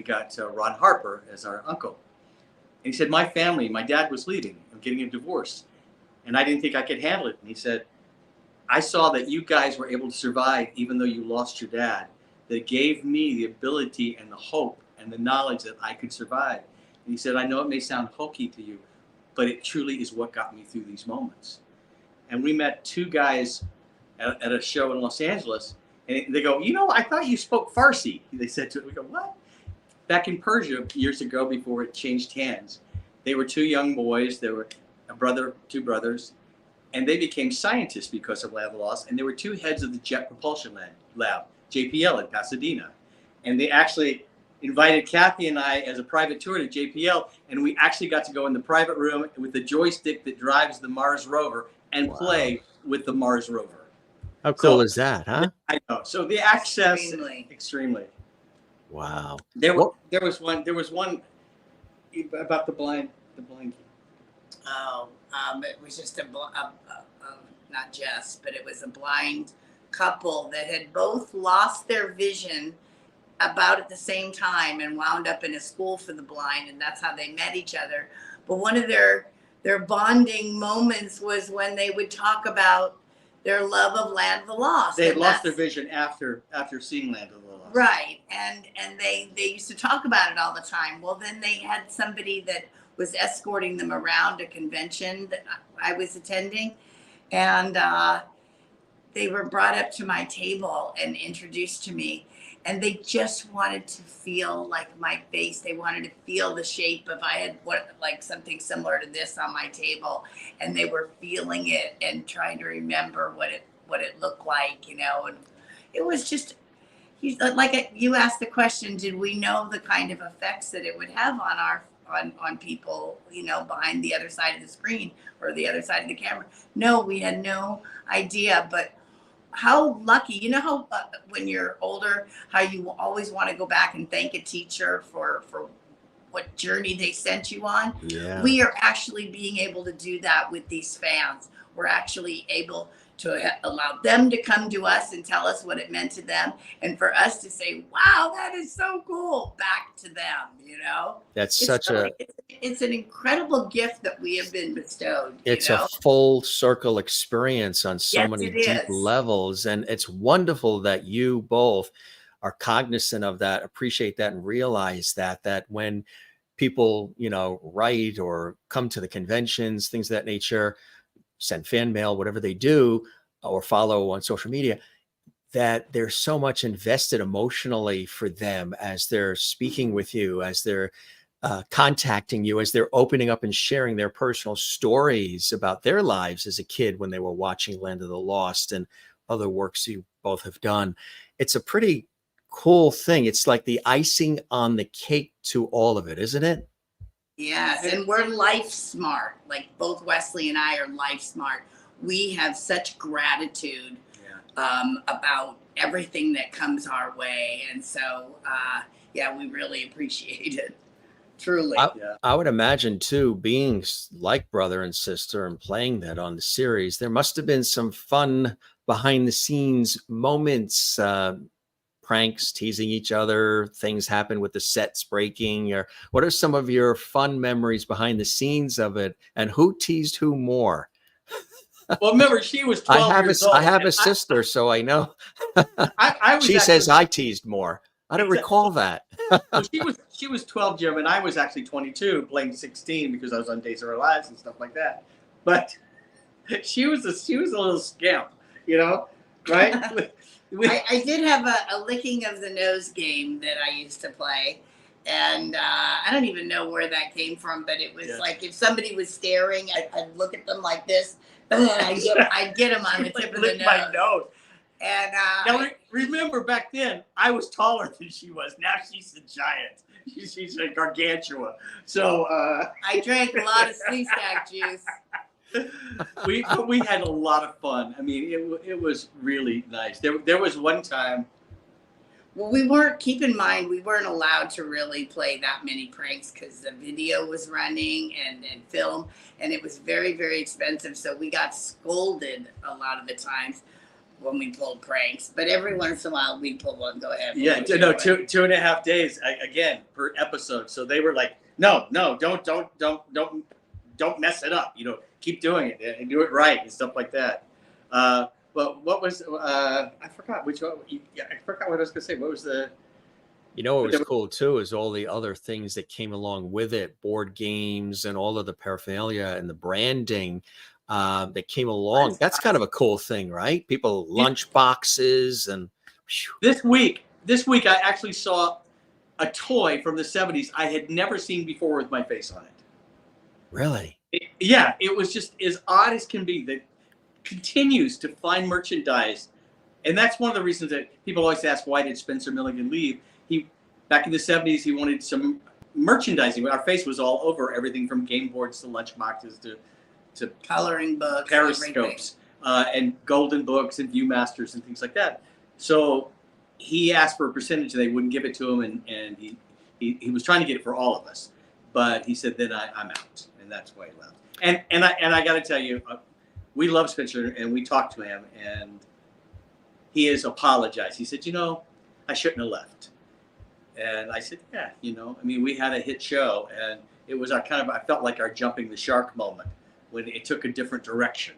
got Ron Harper as our uncle. And he said, my dad was leaving. I'm getting a divorce. And I didn't think I could handle it. And he said, I saw that you guys were able to survive even though you lost your dad. That gave me the ability and the hope and the knowledge that I could survive. And he said, I know it may sound hokey to you, but it truly is what got me through these moments. And we met 2 guys at a show in Los Angeles. And they go, I thought you spoke Farsi. They said to it. We go, what? Back in Persia years ago, before it changed hands, they were 2 young boys. They were 2 brothers, and they became scientists because of Land of the Lost. And they were 2 heads of the Jet Propulsion Lab, JPL in Pasadena. And they actually invited Kathy and I as a private tour to JPL, and we actually got to go in the private room with the joystick that drives the Mars rover and play with the Mars rover. How cool is that, huh? I know. So the access, extremely. Wow. There was one about the blind. Oh, it was just not just, but it was a blind couple that had both lost their vision about at the same time and wound up in a school for the blind, and that's how they met each other. But one of their bonding moments was when they would talk about their love of Land of the Lost. They had lost their vision after seeing Land of the Lost. Right, and they used to talk about it all the time. Well, then they had somebody that was escorting them around a convention that I was attending, and they were brought up to my table and introduced to me, and they just wanted to feel like my face. They wanted to feel the shape of I had like something similar to this on my table, and they were feeling it and trying to remember what it looked like, you know. And it was just, you asked the question, did we know the kind of effects that it would have on people, you know, behind the other side of the screen or the other side of the camera? No, we had no idea. But how lucky, you know, how when you're older, how you always want to go back and thank a teacher for what journey they sent you on. Yeah. We are actually being able to do that with these fans. We're actually able to allow them to come to us and tell us what it meant to them, and for us to say, wow, that is so cool, back to them, you know. That's it's an incredible gift that we have been bestowed. It's you know? a full circle experience on so Yes, many it deep is. levels, and it's wonderful that you both are cognizant of that, appreciate that, and realize that when people, you know, write or come to the conventions, things of that nature, send fan mail, whatever they do, or follow on social media, that there's so much invested emotionally for them as they're speaking with you, as they're contacting you, as they're opening up and sharing their personal stories about their lives as a kid when they were watching Land of the Lost and other works you both have done. It's a pretty cool thing. It's like the icing on the cake to all of it, isn't it? Yes, and we're life smart. Like both Wesley and I are life smart. We have such gratitude about everything that comes our way, and so yeah, we really appreciate it. Truly. I would imagine too, being like brother and sister and playing that on the series, there must have been some fun behind the scenes moments, pranks, teasing each other, things happen with the sets breaking. Or what are some of your fun memories behind the scenes of it, and who teased who more? Well, remember, she was 12 years old. I have a sister, so I know. She says I teased more. I don't recall that. Well, she was 12, Jim, and I was actually 22, playing 16 because I was on Days of Our Lives and stuff like that. But she was a little scamp, you know, right? I did have a licking of the nose game that I used to play, and I don't even know where that came from, but it was like if somebody was staring, I'd look at them like this, and then I'd get them on the tip of the nose. My nose. And now remember, back then I was taller than she was. Now she's a giant. She's a gargantua. So I drank a lot of Sleestak juice. we had a lot of fun. I mean, it was really nice. There was one time. Well, keep in mind, we weren't allowed to really play that many pranks because the video was running and film, and it was very, very expensive. So we got scolded a lot of the times when we pulled pranks. But every once in a while, we'd pull one. Go ahead. Yeah, no, 2.5 days again per episode. So they were like, no, don't mess it up. You know, keep doing it and do it right and stuff like that. But what was I forgot which one? I forgot what I was gonna say. What was the? You know what was cool too is all the other things that came along with it, board games and all of the paraphernalia and the branding that came along. That's kind of a cool thing, right? People lunch boxes and. This week I actually saw a toy from the 70s I had never seen before with my face on it. Really? It was just as odd as can be. That continues to find merchandise, and that's one of the reasons that people always ask, why did Spencer Milligan leave? Back in the 70s, he wanted some merchandising. Our face was all over everything from game boards to lunch boxes to coloring books, periscopes, and golden books and Viewmasters and things like that. So he asked for a percentage, and they wouldn't give it to him, and he was trying to get it for all of us, but he said, then I'm out, and that's why he left. And I got to tell you, we love Spencer, and we talked to him, and he has apologized. He said, I shouldn't have left. And I said, yeah, I mean, we had a hit show, and it was I felt like our jumping the shark moment when it took a different direction.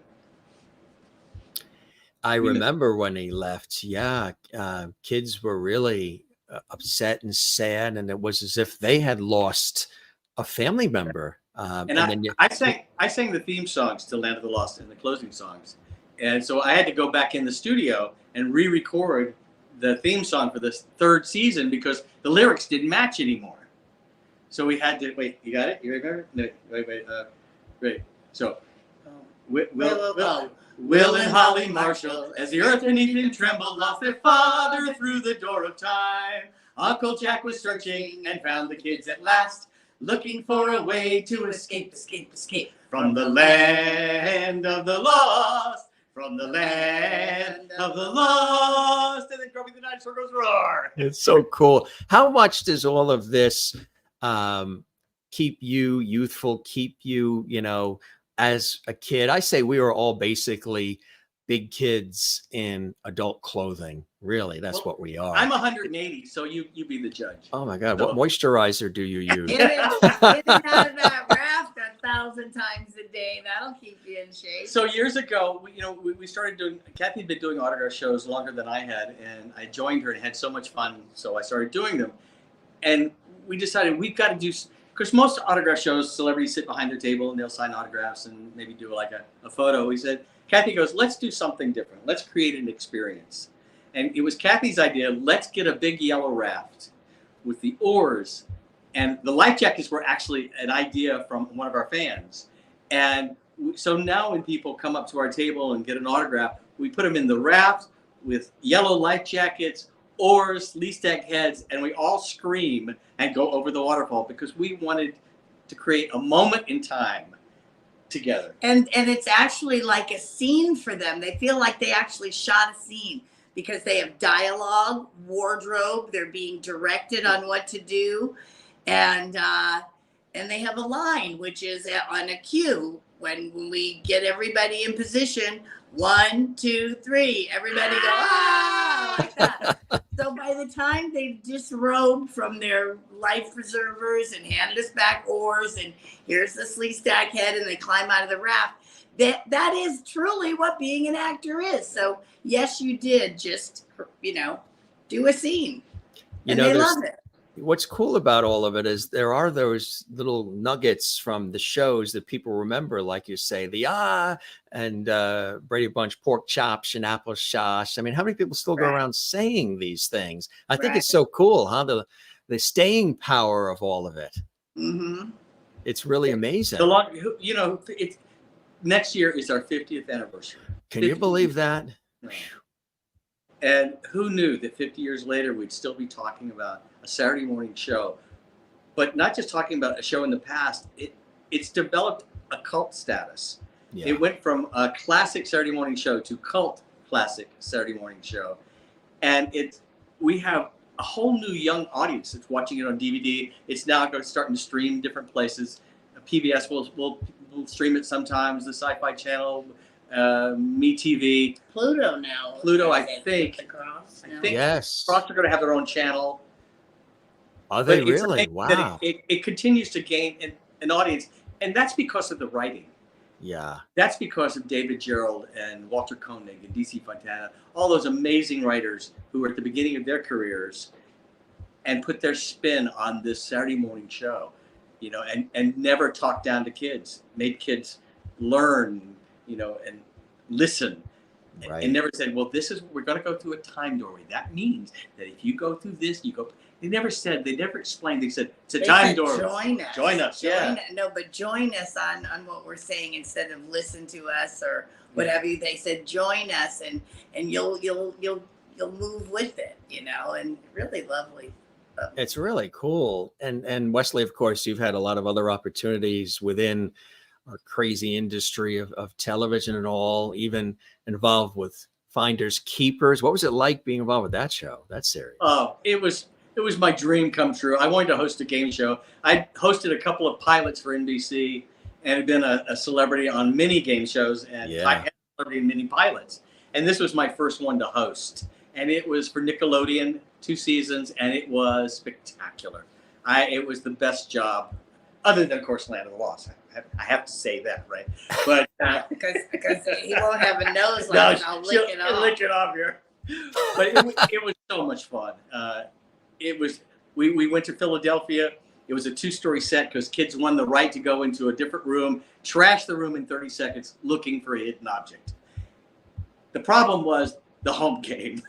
I remember when he left. Yeah, kids were really upset and sad, and it was as if they had lost a family member. I sang the theme songs to Land of the Lost and the closing songs, and so I had to go back in the studio and re-record the theme song for this third season because the lyrics didn't match anymore. So we had to wait. You got it? You remember? No, wait. So, Will and Holly Marshall, as the earth beneath them trembled, lost their father through the door of time. Uncle Jack was searching and found the kids at last, looking for a way to escape from the land of the lost, from the land of the lost. And then Grumpy the dinosaur goes roar. It's so cool. How much does all of this keep you youthful, keep you, as a kid? I say we were all basically big kids in adult clothing. Really, that's what we are. I'm 180, so you be the judge. Oh my God, what moisturizer do you use? Get it out of that raft 1,000 times a day. That'll keep you in shape. So years ago, we started doing. Kathy had been doing autograph shows longer than I had, and I joined her and had so much fun. So I started doing them, and we decided we've got to do. Because most autograph shows, celebrities sit behind their table and they'll sign autographs and maybe do like a photo. We said, Kathy goes, let's do something different. Let's create an experience. And it was Kathy's idea, let's get a big yellow raft with the oars. And the life jackets were actually an idea from one of our fans. And so now when people come up to our table and get an autograph, we put them in the raft with yellow life jackets, oars, Sleestak heads, and we all scream and go over the waterfall because we wanted to create a moment in time together. And it's actually like a scene for them. They feel like they actually shot a scene because they have dialogue, wardrobe, they're being directed on what to do, and they have a line, which is on a cue when we get everybody in position. 1, 2, 3. Everybody go, ah, like that. So by the time they've disrobed from their life preservers and handed us back oars, and here's the Sleestak head, and they climb out of the raft, that is truly what being an actor is. So yes, you did just, do a scene. And they love it. What's cool about all of it is there are those little nuggets from the shows that people remember, like you say, the and Brady Bunch pork chops and apple sauce. I mean, how many people still go around saying these things? I think it's so cool, huh? The staying power of all of it. Mm-hmm. It's really amazing. It's next year is our 50th anniversary. Can you believe that? And who knew that 50 years later we'd still be talking about a Saturday morning show, but not just talking about a show in the past. It's developed a cult status. Yeah. It went from a classic Saturday morning show to cult classic Saturday morning show, and we have a whole new young audience that's watching it on DVD. It's now starting to stream different places. PBS will stream it sometimes. The Sci-Fi Channel. MeTV, Pluto now. I think. Yes. Krofft are going to have their own channel. Are they really? Wow. It continues to gain an audience, and that's because of the writing. Yeah. That's because of David Gerrold and Walter Koenig and DC Fontana, all those amazing writers who were at the beginning of their careers and put their spin on this Saturday morning show, and never talked down to kids, made kids learn, and listen, and never said, well, we're going to go through a time doorway. That means that if you go through this, you go. They never explained. They said, it's a time doorway. Join us. Yeah. No, but join us on what we're saying instead of listen to us or whatever. Yeah. They said, join us and you'll move with it, and really lovely. It's really cool. And Wesley, of course, you've had a lot of other opportunities within our crazy industry of television and all, even involved with Finders Keepers. What was it like being involved with that show, that series? Oh, it was my dream come true. I wanted to host a game show. I hosted a couple of pilots for NBC and had been a celebrity on many game shows, and I had celebrity in many pilots. And this was my first one to host. And it was for Nickelodeon, 2 seasons, and it was spectacular. It was the best job, other than, of course, Land of the Lost. I have to say that, right? But because he won't have a nose like no, I'll lick it off. Lick it off here. But it was so much fun. We went to Philadelphia. It was a 2-story set because kids won the right to go into a different room, trash the room in 30 seconds, looking for a hidden object. The problem was the home game.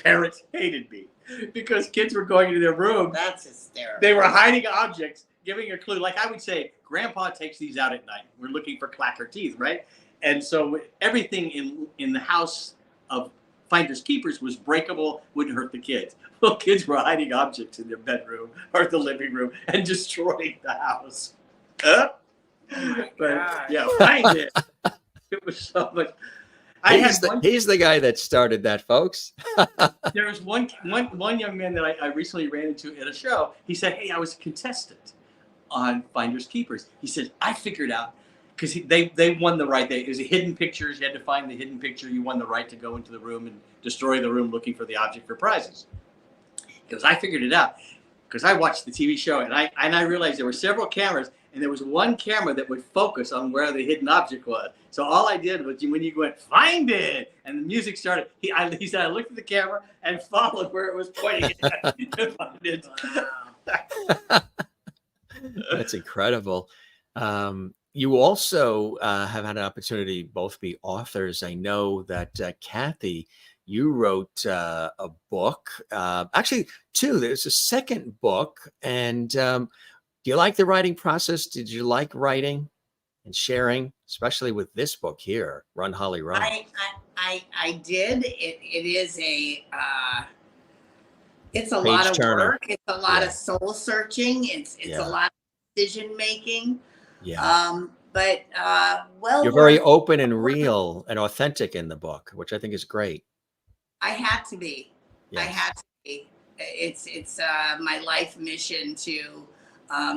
Parents hated me because kids were going into their room. That's hysterical. They were hiding objects, giving a clue. Like I would say, Grandpa takes these out at night. We're looking for clacker teeth, right? And so everything in the house of finders keepers was breakable, wouldn't hurt the kids. Well, kids were hiding objects in their bedroom or the living room and destroying the house. Oh my God. Yeah, find it. It was so much. He's the guy that started that, folks. There was one young man that I recently ran into at a show. He said, "Hey, I was a contestant on Finders Keepers." He said, "I figured out because they won the right. It was a hidden pictures. You had to find the hidden picture. You won the right to go into the room and destroy the room looking for the object for prizes." He goes, "I figured it out because I watched the TV show and I realized there were several cameras." And there was one camera that would focus on where the hidden object was. So all I did was when you went, find it, and the music started, he said, I looked at the camera and followed where it was pointing to find it. Wow. That's incredible. You also have had an opportunity to both be authors. I know that Kathy, you wrote a book, actually 2. There's a second book, and do you like the writing process? Did you like writing and sharing, especially with this book here, Run Holly Run? I did. It is it's a Page lot of turner. work. It's a lot of soul searching. It's a lot of decision making. Yeah. But you're very open and real and authentic in the book, which I think is great. I had to be. Yes. I had to be. It's my life mission to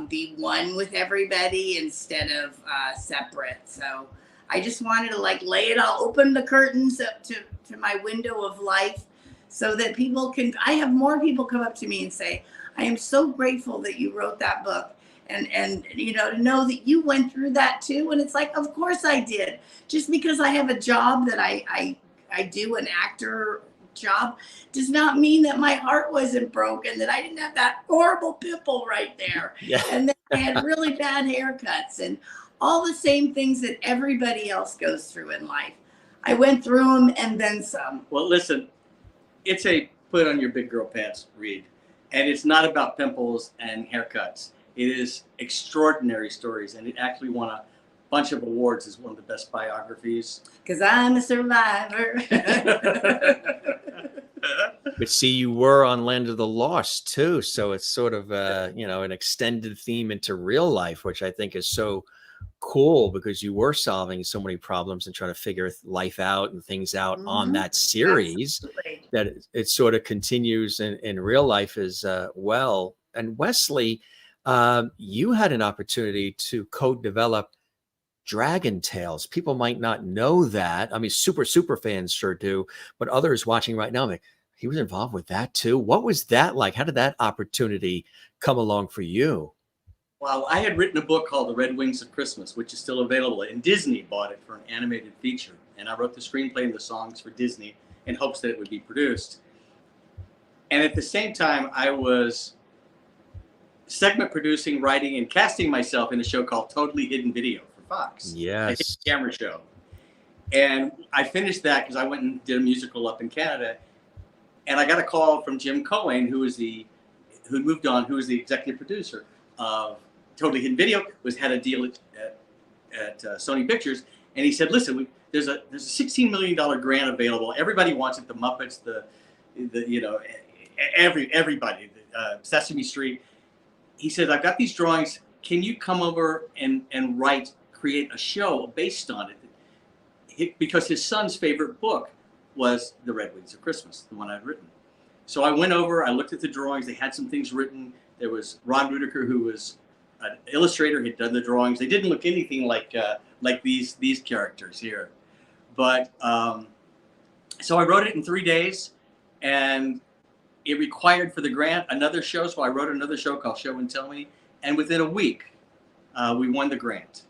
be one with everybody instead of separate. So I just wanted to lay it all, open the curtains up to my window of life so that people can, I have more people come up to me and say, I am so grateful that you wrote that book. And to know that you went through that too. And it's like, of course I did. Just because I have a job that I do, an actor job, does not mean that my heart wasn't broken, that I didn't have that horrible pimple right there. Yeah. And that I had really bad haircuts and all the same things that everybody else goes through in life. I went through them and then some. Well, listen, it's a put on your big girl pants read. And it's not about pimples and haircuts. It is extraordinary stories. And it actually won a bunch of awards as one of the best biographies. Because I'm a survivor. But see, you were on Land of the Lost too, so it's sort of an extended theme into real life, which I think is so cool because you were solving so many problems and trying to figure life out and things out on that series. Absolutely. That it sort of continues in real life as well. And Wesley, you had an opportunity to co-develop Dragon Tales. People might not know that. I mean, super fans sure do, but others watching right now, like, he was involved with that too. What was that like? How did that opportunity come along for you? Well, I had written a book called The Red Wings of Christmas, which is still available, and Disney bought it for an animated feature. And I wrote the screenplay and the songs for Disney in hopes that it would be produced. And at the same time, I was segment producing, writing, and casting myself in a show called Totally Hidden Video for Fox. Yes. A hidden camera show. And I finished that because I went and did a musical up in Canada. And I got a call from Jim Cohen, who was the executive producer of Totally Hidden Video, had a deal at Sony Pictures, and he said, "Listen, there's a $16 million grant available. Everybody wants it. The Muppets, everybody, Sesame Street." He said, "I've got these drawings. Can you come over and create a show based on it?" Because his son's favorite book was The Red Wings of Christmas, the one I'd written. So I went over, I looked at the drawings, they had some things written. There was Ron Rudiker, who was an illustrator, had done the drawings. They didn't look anything like these characters here. But so I wrote it in 3 days, and it required for the grant another show. So I wrote another show called Show and Tell Me, and within a week, we won the grant,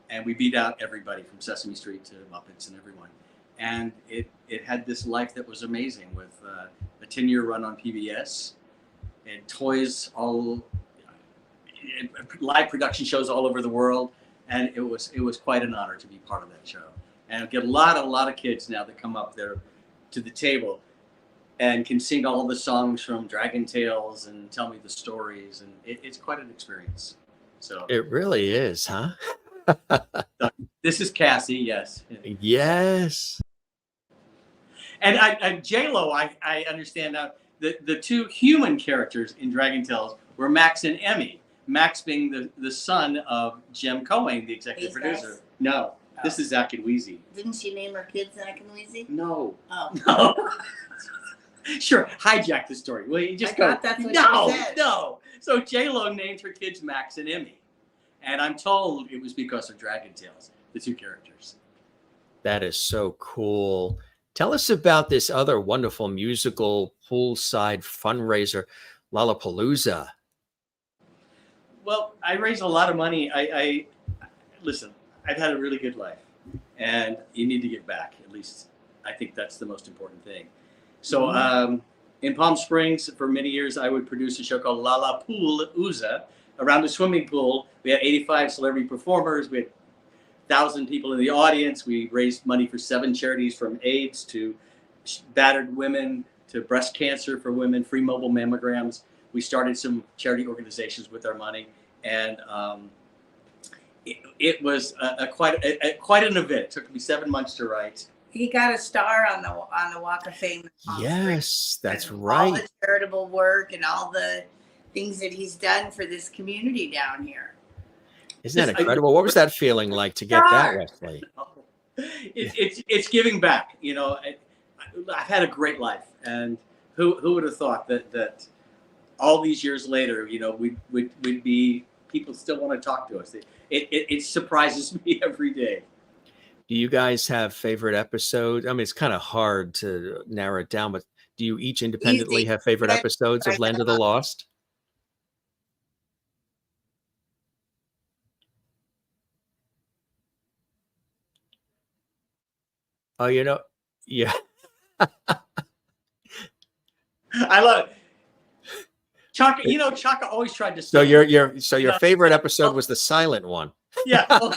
and we beat out everybody from Sesame Street to Muppets and everyone. And it had this life that was amazing, with a 10-year run on PBS, and toys all, live production shows all over the world, and it was quite an honor to be part of that show. And I get a lot of kids now that come up there to the table and can sing all the songs from Dragon Tales and tell me the stories, and it's quite an experience. So It really is, huh? this is Cassie, yes. Yes. And J-Lo, I understand now, the two human characters in Dragon Tales were Max and Emmy. Max being the son of Jim Cohen, the executive producer. Nice. No, this is Zach and Wheezy. Didn't she name her kids Zach and Wheezy? No. Oh. No. Sure, hijack the story. Well, you just I go. thought that's what she said. No. So J-Lo named her kids Max and Emmy. And I'm told it was because of Dragon Tales, the two characters. That is so cool. Tell us about this other wonderful musical poolside fundraiser, Lollapalooza. Well, I raised a lot of money. I listen, I've had a really good life, and you need to give back. At least I think that's the most important thing. So in Palm Springs, for many years, I would produce a show called Lollapalooza around the swimming pool. We had 85 celebrity performers. We had 1,000 people in the audience. We raised money for 7 charities, from AIDS to battered women to breast cancer for women, free mobile mammograms. We started some charity organizations with our money, and it was quite an event. It took me 7 months to write. He got a star on the Walk of Fame. Yes, that's All right. the charitable work and all the things that he's done for this community down here. Isn't that incredible? What was that feeling like to get that, Wesley? It's giving back. You know, I've had a great life, and who would have thought that all these years later, you know, we'd be, people still want to talk to us. It surprises me every day. Do you guys have favorite episodes? I mean, it's kind of hard to narrow it down, but do you each independently have favorite episodes of Land of the Lost? Oh, you know, yeah. I love it. Chaka, you know, Chaka always tried to. So your favorite episode was the silent one. Yeah. Well,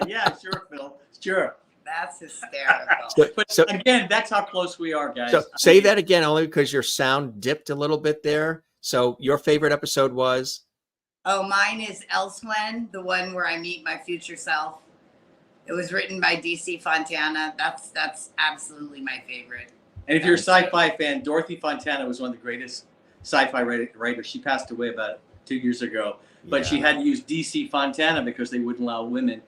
yeah, sure, Phil. Sure. That's hysterical. But So again, that's how close we are, guys. so say that again, only because your sound dipped a little bit there. So your favorite episode was? Oh, mine is Elsewhen, the one where I meet my future self. It was written by D.C. Fontana. That's absolutely my favorite. And if you're a sci-fi fan, Dorothy Fontana was one of the greatest sci-fi writers. She passed away about 2 years ago, but she had to use D.C. Fontana because they wouldn't allow women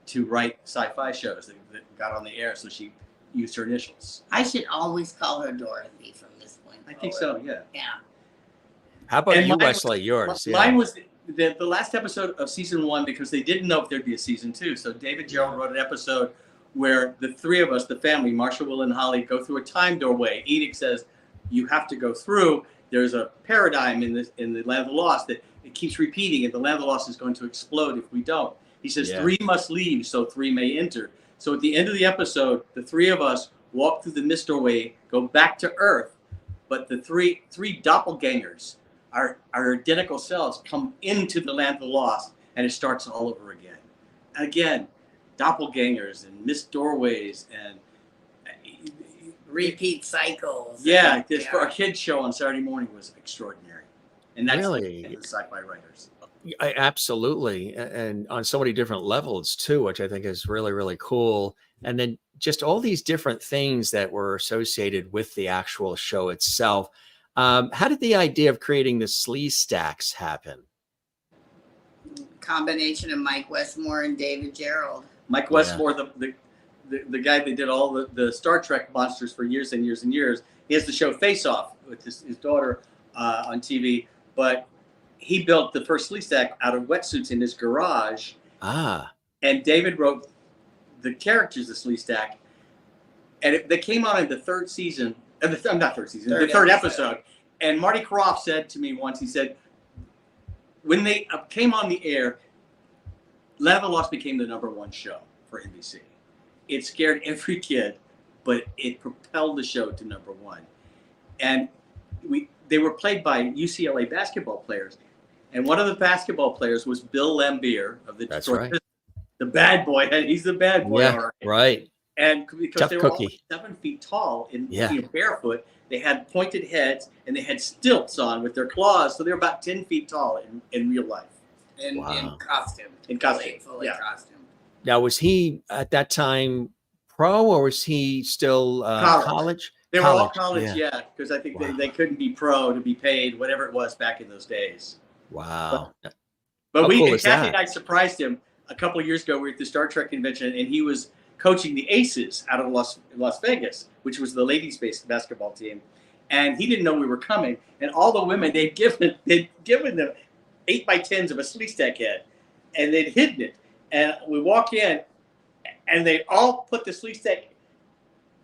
to write sci-fi shows that got on the air, so she used her initials. I should always call her Dorothy from this point forward. I think so, yeah. Yeah. How about And you, mine Wesley? Yours. Mine was the last episode of season 1, because they didn't know if there'd be a season 2. So David Gerrold wrote an episode where the three of us, the family, Marshall, Will, and Holly, go through a time doorway. Edict says you have to go through. There's a paradigm in the Land of the Lost that it keeps repeating, and the Land of the Lost is going to explode if we don't. He says 3 must leave so 3 may enter. So at the end of the episode, the 3 of us walk through the mist doorway, go back to Earth, but the three doppelgangers, our identical selves, come into the Land of the Lost, and it starts all over again. And again, doppelgangers and missed doorways and Repeat cycles. Yeah, this for a kids show on Saturday morning was extraordinary, and that's Really? the sci-fi writers. Absolutely. And on so many different levels too, which I think is really, really cool. And then just all these different things that were associated with the actual show itself. How did the idea of creating the Sleestaks happen? Combination of Mike Westmore and David Gerrold. Mike Westmore, the guy that did all the Star Trek monsters for years and years and years. He has the show Face Off with his daughter on TV, but he built the first Sleestak out of wetsuits in his garage. Ah. And David wrote the characters of Sleestak, and they came on in the third season. Not third season, the third episode. And Marty Krofft said to me once, he said, when they came on the air, Land of the Lost became the #1 show for NBC. It scared every kid, but it propelled the show to #1. And they were played by UCLA basketball players. And one of the basketball players was Bill Laimbeer of the Detroit Pistons. The bad boy. He's the bad boy. Yeah, right. And because Tough they were cookie. all 7 feet tall and barefoot, they had pointed heads and they had stilts on with their claws. So they're about 10 feet tall in real life. In costume. In costume. Fully costume. Now, was he at that time pro, or was he still college? They were all college, because I think they couldn't be pro to be paid whatever it was back in those days. Wow. But Kathy and I surprised him a couple of years ago. We were at the Star Trek convention, and he was coaching the Aces out of Las Vegas, which was the ladies-based basketball team. And he didn't know we were coming. And all the women, they'd given them 8x10s of a Sleestak head, and they'd hidden it. And we walk in, and they all put the Sleestak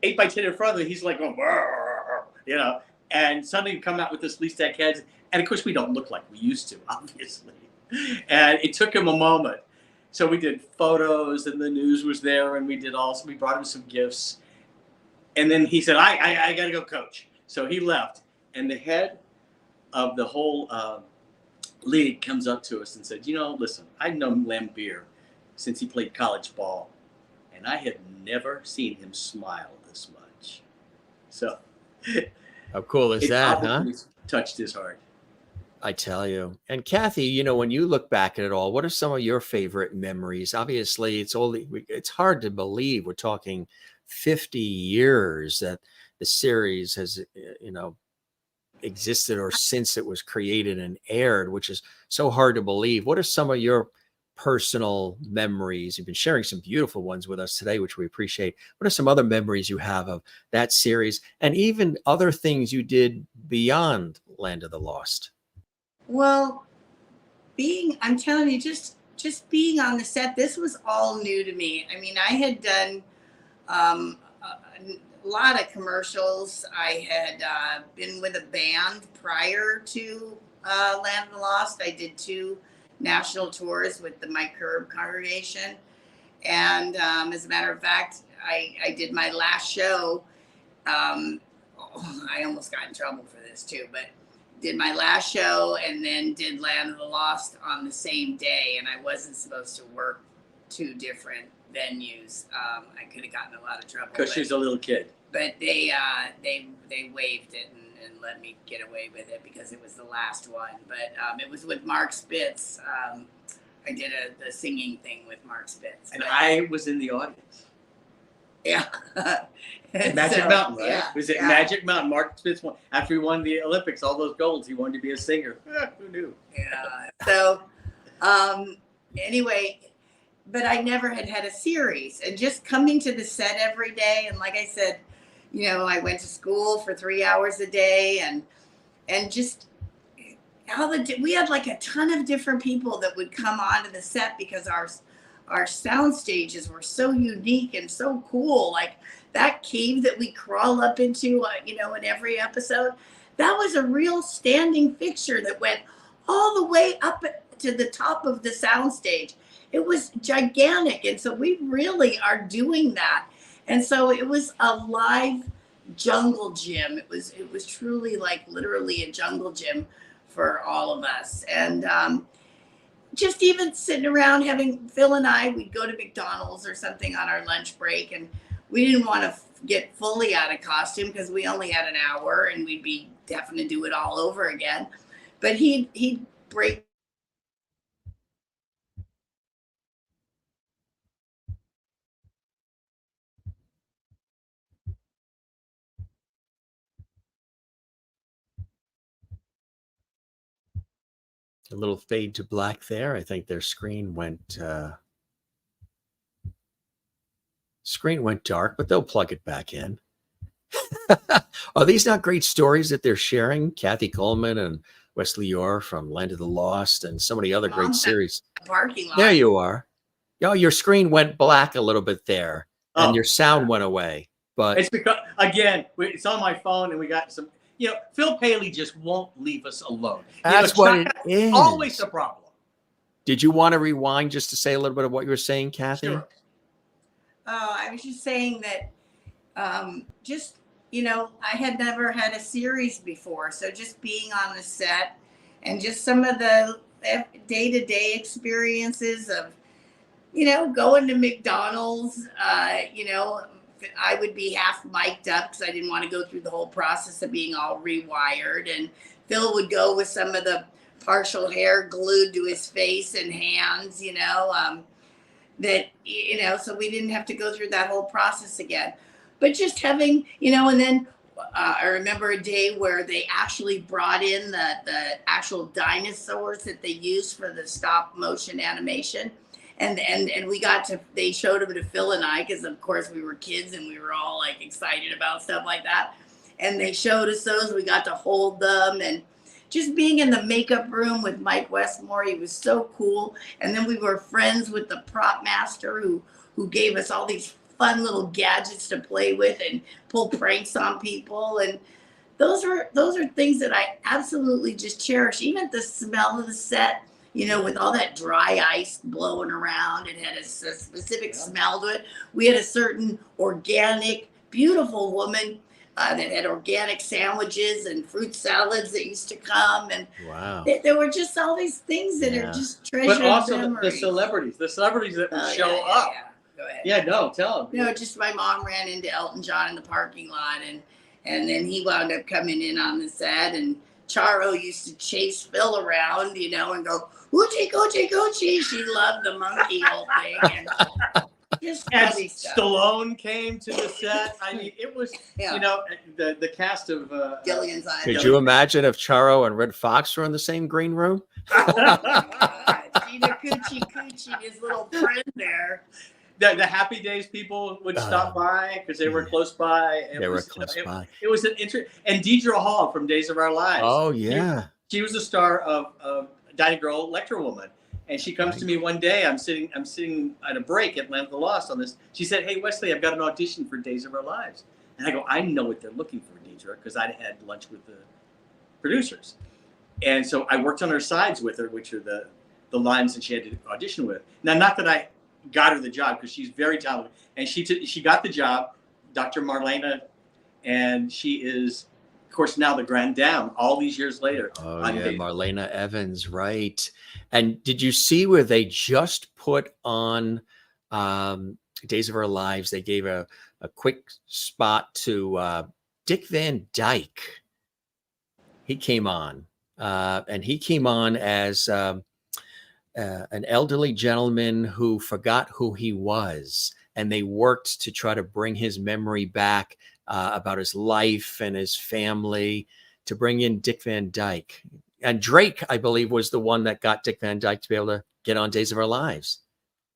8x10 in front of him. He's like, you know, and suddenly come out with the Sleestak heads. And of course, we don't look like we used to, obviously. And it took him a moment. So we did photos, and the news was there, and we brought him some gifts. And then he said, I got to go coach. So he left. And the head of the whole league comes up to us and said, you know, listen, I've known Laimbeer since he played college ball, and I have never seen him smile this much. So how cool is that, huh? Touched his heart. I tell you. And Kathy, you know, when you look back at it all, what are some of your favorite memories? Obviously, it's hard to believe we're talking 50 years that the series has, you know, existed, or since it was created and aired, which is so hard to believe. What are some of your personal memories? You've been sharing some beautiful ones with us today, which we appreciate. What are some other memories you have of that series, and even other things you did beyond Land of the Lost? Well, I'm telling you, just being on the set, this was all new to me. I mean, I had done a lot of commercials. I had been with a band prior to Land of the Lost. I did 2 national tours with the Mike Curb congregation. And as a matter of fact, I did my last show. I almost got in trouble for this too, but did my last show and then did Land of the Lost on the same day. And I wasn't supposed to work 2 different venues. I could have gotten a lot of trouble. Because she's a little kid. But they waived it and let me get away with it because it was the last one. But it was with Mark Spitz. I did the singing thing with Mark Spitz. And I was in the audience. Yeah. Magic Mountain, right? Yeah, Was it Magic Mountain? Mark Spitz won. After he won the Olympics, all those golds, he wanted to be a singer. Who knew? Yeah. So, anyway, but I never had a series. And just coming to the set every day, and like I said, you know, I went to school for 3 hours a day, and just we had like a ton of different people that would come onto the set because our sound stages were so unique and so cool. Like that cave that we crawl up into, you know, in every episode, that was a real standing fixture that went all the way up to the top of the sound stage. It was gigantic. And so we really are doing that. And so it was a live jungle gym. It was truly like literally a jungle gym for all of us. And just even sitting around Phil and I, we'd go to McDonald's or something on our lunch break, and we didn't want to get fully out of costume because we only had an hour and we'd be having to do it all over again. But he'd break. A little fade to black there. I think their screen went dark, but they'll plug it back in. Are these not great stories that they're sharing? Kathy Coleman and Wesley Eure from Land of the Lost and so many other great series. Parking lot. There you are. Oh, your screen went black a little bit there, and Oh. your sound went away. But It's because, again, it's on my phone, and we got some. Phil Paley just won't leave us alone. that's what it is. Always the problem. Did you want to rewind just to say a little bit of what you were saying, Kathy? Sure. Oh, I was just saying that, I had never had a series before. So just being on the set and just some of the day-to-day experiences of, going to McDonald's, I would be half mic'd up because I didn't want to go through the whole process of being all rewired. And Phil would go with some of the partial hair glued to his face and hands, so we didn't have to go through that whole process again. But just having, and then I remember a day where they actually brought in the actual dinosaurs that they used for the stop motion animation. And they showed them to Phil and I, because of course we were kids and we were all like excited about stuff like that. And they showed us those, we got to hold them, and just being in the makeup room with Mike Westmore, he was so cool. And then we were friends with the prop master who gave us all these fun little gadgets to play with and pull pranks on people. And those are things that I absolutely just cherish. Even the smell of the set, with all that dry ice blowing around, it had a specific smell to it. We had a certain organic, beautiful woman that had organic sandwiches and fruit salads that used to come. And wow, there were just all these things that are just treasured But also memories. the celebrities that would show yeah, up. Yeah. Go ahead. Yeah, no, tell them. Just my mom ran into Elton John in the parking lot, and then he wound up coming in on the set, and Charo used to chase Phil around, and go, "Oochie, goochie, goochie." She loved the monkey whole thing. And just And funny stuff. Stallone came to the set. I mean, it was, the cast of Gilligan's Island. could you imagine if Charo and Red Fox were in the same green room? Gina Coochie, his little friend there. The Happy Days people would stop by because they were close by. They were close by. It was an and Deidre Hall from Days of Our Lives. Oh yeah, she was the star of David Gerrold, Electra Woman, and she comes to me one day. I'm sitting at a break at Land of the Lost on this. She said, "Hey Wesley, I've got an audition for Days of Our Lives," and I go, "I know what they're looking for, Deidre," because I'd had lunch with the producers, and so I worked on her sides with her, which are the lines that she had to audition with. Now, not that I got her the job, because she's very talented, and she got the job, Dr. Marlena, and she is, of course, now the Grand Dame all these years later. oh yeah, Marlena Evans, right? And did you see where they just put on Days of Our Lives? They gave a quick spot to Dick Van Dyke. He came on, and he came on as an elderly gentleman who forgot who he was, and they worked to try to bring his memory back about his life and his family, to bring in Dick Van Dyke. And Drake, I believe, was the one that got Dick Van Dyke to be able to get on Days of Our Lives.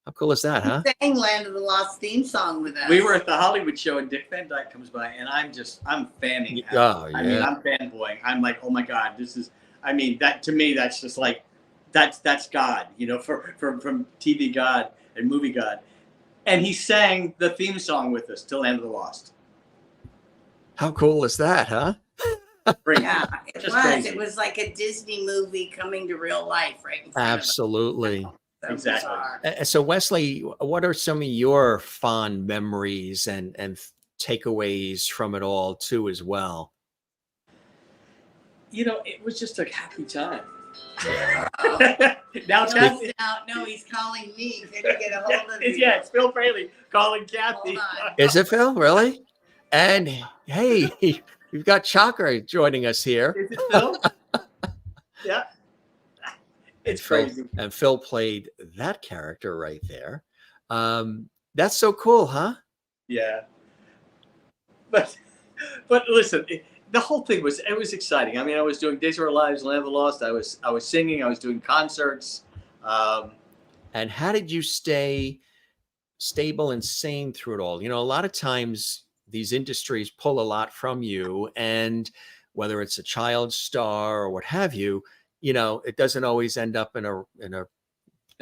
How cool is that, huh? He sang Land of the Lost theme song with us. We were at the Hollywood show, and Dick Van Dyke comes by, and I'm fanning out. Oh yeah. I mean, I'm fanboying. I'm like, oh my God, that to me, that's just like, that's God, from TV God and movie God. And he sang the theme song with us to Land of the Lost. How cool is that, huh? Crazy. Yeah, it Just was. crazy. It was like a Disney movie coming to real life, right in front Absolutely. of us. So Exactly. bizarre. So Wesley, what are some of your fond memories and takeaways from it all too, as well? It was just a happy time. No, Now, Kathy, he's calling me. Can you get a hold of me? it's Phil Paley calling Kathy. Hold on. Is it Phil? Really? And hey, we've got Chakra joining us here. Is it Phil? Yeah. It's crazy. And Phil played that character right there. That's so cool, huh? Yeah. But listen, the whole thing was exciting. I mean, I was doing Days of Our Lives, Land of the Lost. I was singing. I was doing concerts. And how did you stay stable and sane through it all? A lot of times these industries pull a lot from you, and whether it's a child star or what have you, it doesn't always end up in a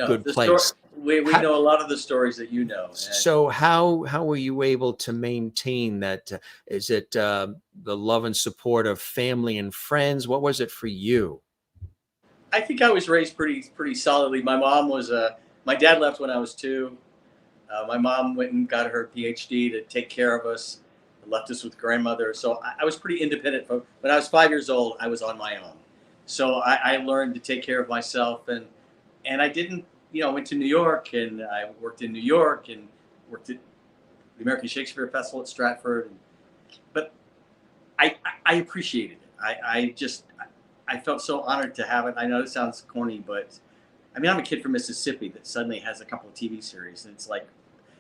good place. We know a lot of the stories that you know. So how were you able to maintain that? Is it the love and support of family and friends? What was it for you? I think I was raised pretty solidly. My mom was my dad left when I was 2. My mom went and got her PhD to take care of us, left us with grandmother. So I was pretty independent. When I was 5 years old, I was on my own. So I learned to take care of myself, and I didn't, went to New York, and I worked in New York and worked at the American Shakespeare Festival at Stratford. But I appreciated it. I felt so honored to have it. I know it sounds corny, but I mean, I'm a kid from Mississippi that suddenly has a couple of TV series, and it's like,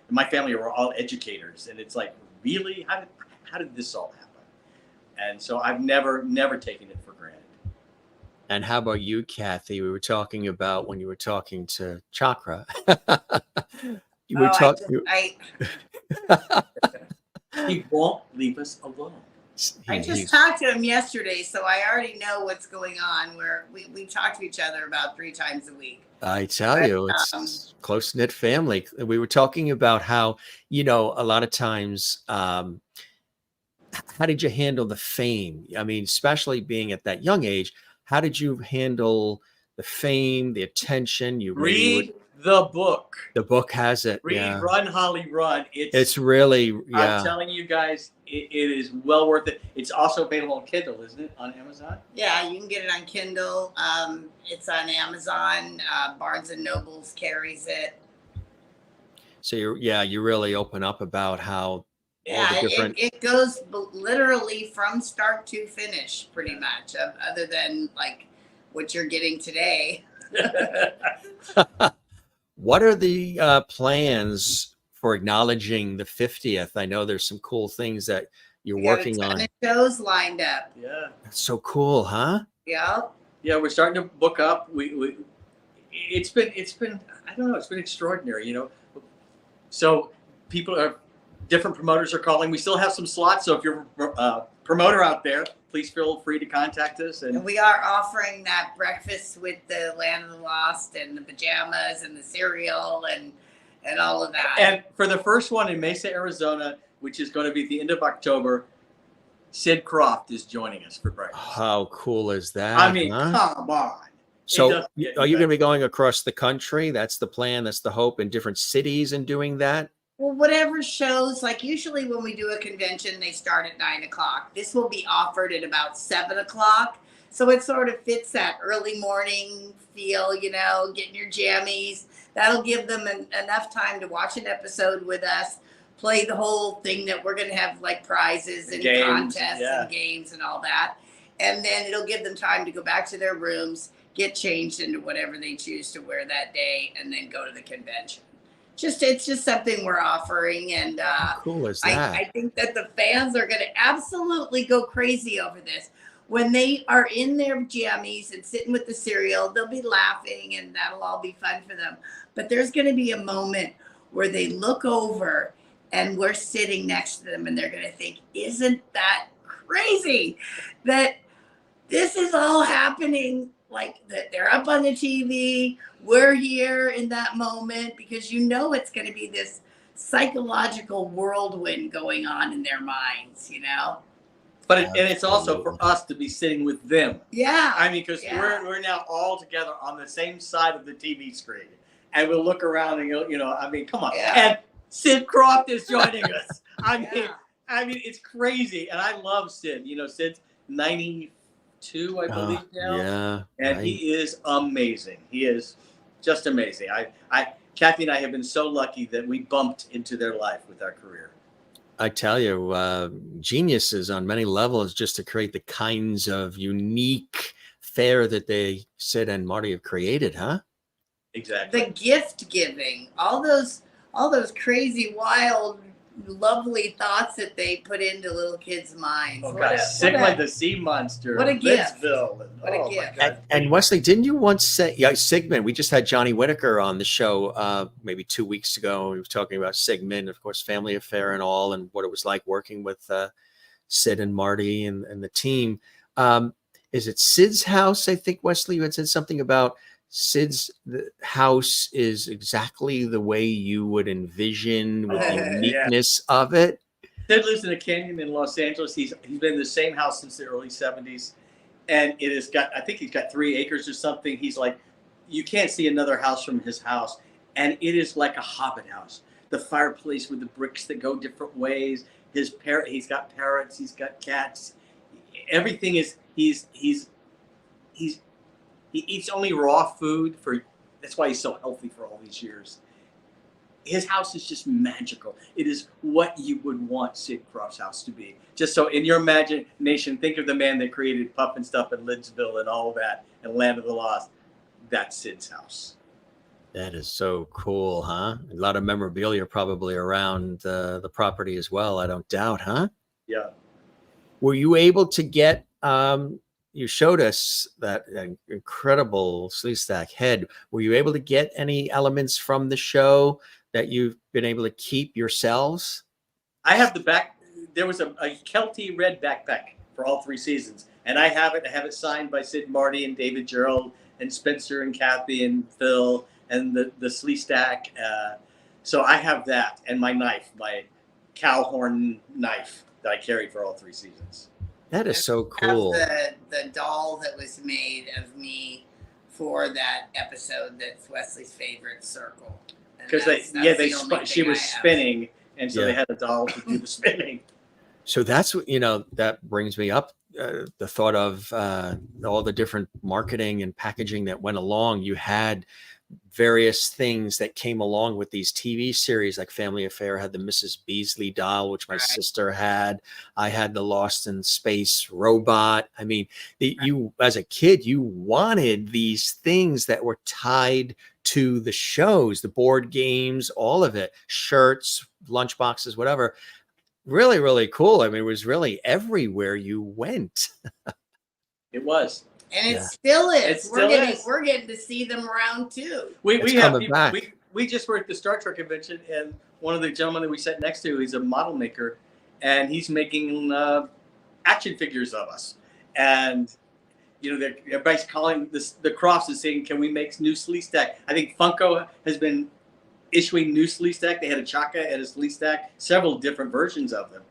my family were all educators, and it's like, really, how did this all happen? And so I've never taken it for granted. And how about you, Kathy? We were talking about when you were talking to Chakra. You were talking. He won't leave us alone. I just talked to him yesterday, so I already know what's going on. We talk to each other about 3 times a week. I tell you, it's close-knit family. We were talking about how, a lot of times, how did you handle the fame? I mean, especially being at that young age, how did you handle the fame, the attention? You read the book. The book has it. Read Run, Holly, Run. It's really, I'm telling you guys, it is well worth it. It's also available on Kindle, isn't it? On Amazon? Yeah, you can get it on Kindle. It's on Amazon. Barnes and Nobles carries it. So you really open up about how. Yeah, it goes literally from start to finish, pretty much, other than like what you're getting today. What are the plans for acknowledging the 50th? I know there's some cool things that you're working on. Shows lined up. Yeah, that's so cool, huh? Yeah. Yeah, we're starting to book up. It's been I don't know, it's been extraordinary, So different promoters are calling. We still have some slots, so if you're a promoter out there, please feel free to contact us. And we are offering that breakfast with the Land of the Lost and the pajamas and the cereal and all of that. And for the first one in Mesa, Arizona, which is going to be at the end of October, Sid Croft is joining us for breakfast. How cool is that? I mean, come on. So are you going to be going across the country? That's the plan. That's the hope, in different cities and doing that? Well, whatever shows, like usually when we do a convention, they start at 9 o'clock. This will be offered at about 7 o'clock. So it sort of fits that early morning feel, getting your jammies. That'll give them enough time to watch an episode with us, play the whole thing that we're going to have, like prizes and contests and games and all that. And then it'll give them time to go back to their rooms, get changed into whatever they choose to wear that day, and then go to the convention. It's just something we're offering, and cool is that? I think that the fans are going to absolutely go crazy over this. When they are in their jammies and sitting with the cereal, they'll be laughing, and that'll all be fun for them. But there's going to be a moment where they look over, and we're sitting next to them, and they're going to think, "Isn't that crazy that this is all happening?" Like that they're up on the TV, we're here in that moment, because it's going to be this psychological whirlwind going on in their minds, But it's also for us to be sitting with them. Yeah. I mean, because we're now all together on the same side of the TV screen, and we'll look around and I mean, come on. Yeah. And Sid Croft is joining us. I mean, it's crazy, and I love Sid. Sid's 92, I believe now. Yeah. And he is amazing. He is just amazing. Kathy and I have been so lucky that we bumped into their life with our career. I tell you, geniuses on many levels, just to create the kinds of unique fare that Sid and Marty have created, huh? Exactly. The gift giving, all those crazy, wild, lovely thoughts that they put into little kids' minds. Oh, God. Sigmund the Sea Monster. What a gift. What a gift. And Wesley, didn't you once say, Sigmund, we just had Johnny Whitaker on the show maybe 2 weeks ago. We were talking about Sigmund, of course, family affair and all, and what it was like working with Sid and Marty and the team. Is it Sid's house? I think, Wesley, you had said something about Sid's house is exactly the way you would envision with the uniqueness of it? Sid lives in a canyon in Los Angeles. He's been in the same house since the early 70s. And it has got, I think he's got 3 acres or something. He's like, you can't see another house from his house. And it is like a hobbit house. The fireplace with the bricks that go different ways. His parrot, he's got parrots, he's got cats. Everything is, he eats only raw food that's why he's so healthy for all these years. His house is just magical. It is what you would want Sid Croft's house to be. Just so in your imagination, think of the man that created Puff and Stuff and Lidsville and all that and Land of the Lost. That's Sid's house. That is so cool, huh? A lot of memorabilia probably around the property as well, I don't doubt, huh? Yeah. Were you able to get, you showed us that incredible Sleestak head. Were you able to get any elements from the show that you've been able to keep yourselves? I have the back. There was a Kelty red backpack for all 3 seasons. And I have it. I have it signed by Sid, Marty, and David Gerrold, and Spencer, and Kathy, and Phil, and the Sleestak. So I have that, and my knife, my cow horn knife that I carried for all 3 seasons. That is so cool. The doll that was made of me for that episode that's Wesley's favorite circle. Because she was spinning, and so they had a doll to do the spinning. So that's what, that brings me up the thought of all the different marketing and packaging that went along. You had various things that came along with these TV series, like Family Affair had the Mrs. Beasley doll, which my sister had. I had the Lost in Space robot. I mean, you as a kid, you wanted these things that were tied to the shows, the board games, all of it, shirts, lunchboxes, whatever. Really, really cool. I mean, it was really everywhere you went. It was. And it still is. It We're getting to see them around too. We just were at the Star Trek convention, and one of the gentlemen that we sat next to, he's a model maker, and he's making action figures of us. And everybody's calling the Krofts and saying, "Can we make new Sleestak?" I think Funko has been issuing new Sleestak. They had a Chaka and a Sleestak, several different versions of them.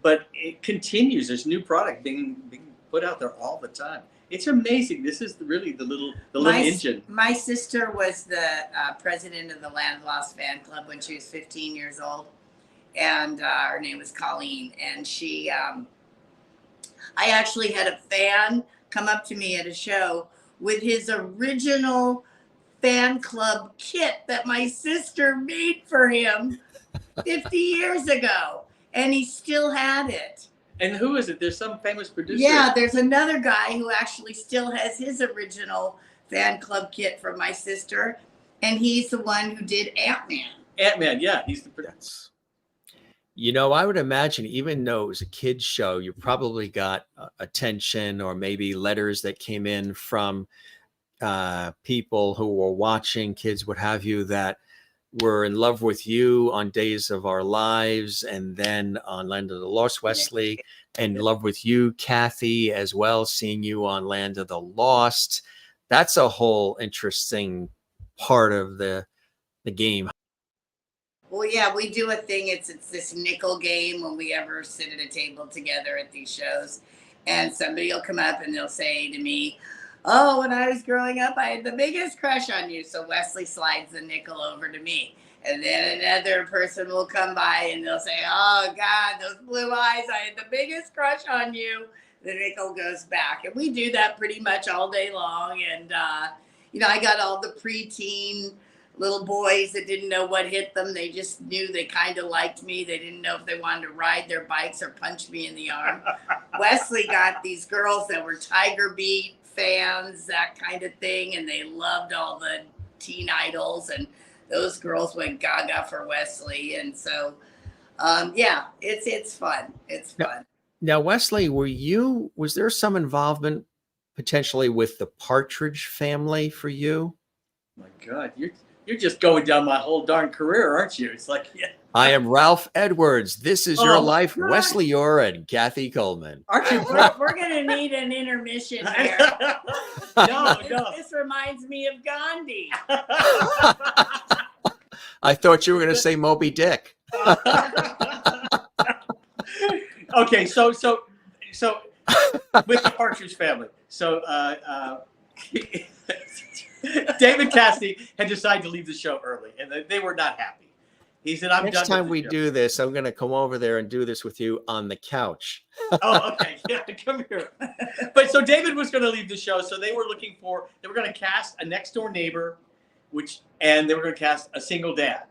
But it continues. There's new product being put out there all the time. It's amazing. This is really the little engine. My sister was the president of the Land of the Lost fan club when she was 15 years old, and her name was Colleen. And she, I actually had a fan come up to me at a show with his original fan club kit that my sister made for him 50 years ago, and he still had it. And who is it? There's some famous producer. Yeah, there's another guy who actually still has his original fan club kit from my sister, and he's the one who did Ant-Man. Ant-Man, yeah, he's the producer. I would imagine, even though it was a kid's show, you probably got attention or maybe letters that came in from people who were watching, kids, what have you, that were in love with you on Days of Our Lives, and then on Land of the Lost, Wesley, and in love with you, Kathy, as well, seeing you on Land of the Lost. That's a whole interesting part of the game. Well, yeah, we do a thing. It's this nickel game when we ever sit at a table together at these shows, and somebody will come up and they'll say to me, "Oh, when I was growing up, I had the biggest crush on you." So Wesley slides the nickel over to me. And then another person will come by and they'll say, "Oh, God, those blue eyes, I had the biggest crush on you." The nickel goes back. And we do that pretty much all day long. And, I got all the preteen little boys that didn't know what hit them. They just knew they kind of liked me. They didn't know if they wanted to ride their bikes or punch me in the arm. Wesley got these girls that were Tiger Beat fans, that kind of thing, and they loved all the teen idols, and those girls went gaga for Wesley. And so it's fun. It's fun. Now, Wesley, was there some involvement potentially with the Partridge Family for you? My God, you're just going down my whole darn career, aren't you? It's like, yeah. I am Ralph Edwards. This is your Oh, life, God. Wesley Eure and Kathy Coleman. Aren't you? We're gonna need an intermission here. No. This reminds me of Gandhi. I thought you were going to say Moby Dick. Okay, so with the Partridge Family, so David Cassidy had decided to leave the show early, and they were not happy. He said, "I'm done." Next time with we the show." do this, I'm going to come over there and do this with you on the couch. Oh, okay, yeah, come here. But so David was going to leave the show, so they were going to cast a next door neighbor, and they were going to cast a single dad,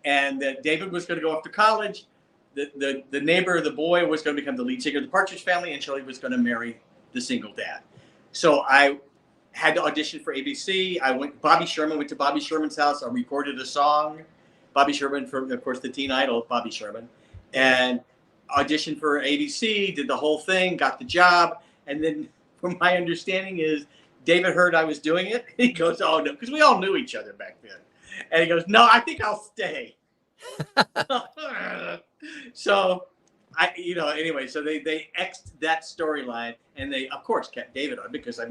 and David was going to go off to college. The neighbor, the boy, was going to become the lead singer of the Partridge Family, and Shirley was going to marry the single dad. So I had to audition for ABC. Bobby Sherman went to Bobby Sherman's house. I recorded a song. Bobby Sherman, from, of course, the teen idol, Bobby Sherman, and auditioned for ABC, did the whole thing, got the job. And then, from my understanding, is David heard I was doing it. He goes, "Oh, no," because we all knew each other back then. And he goes, "No, I think I'll stay." So anyway, so they X'd that storyline, and they of course kept David on because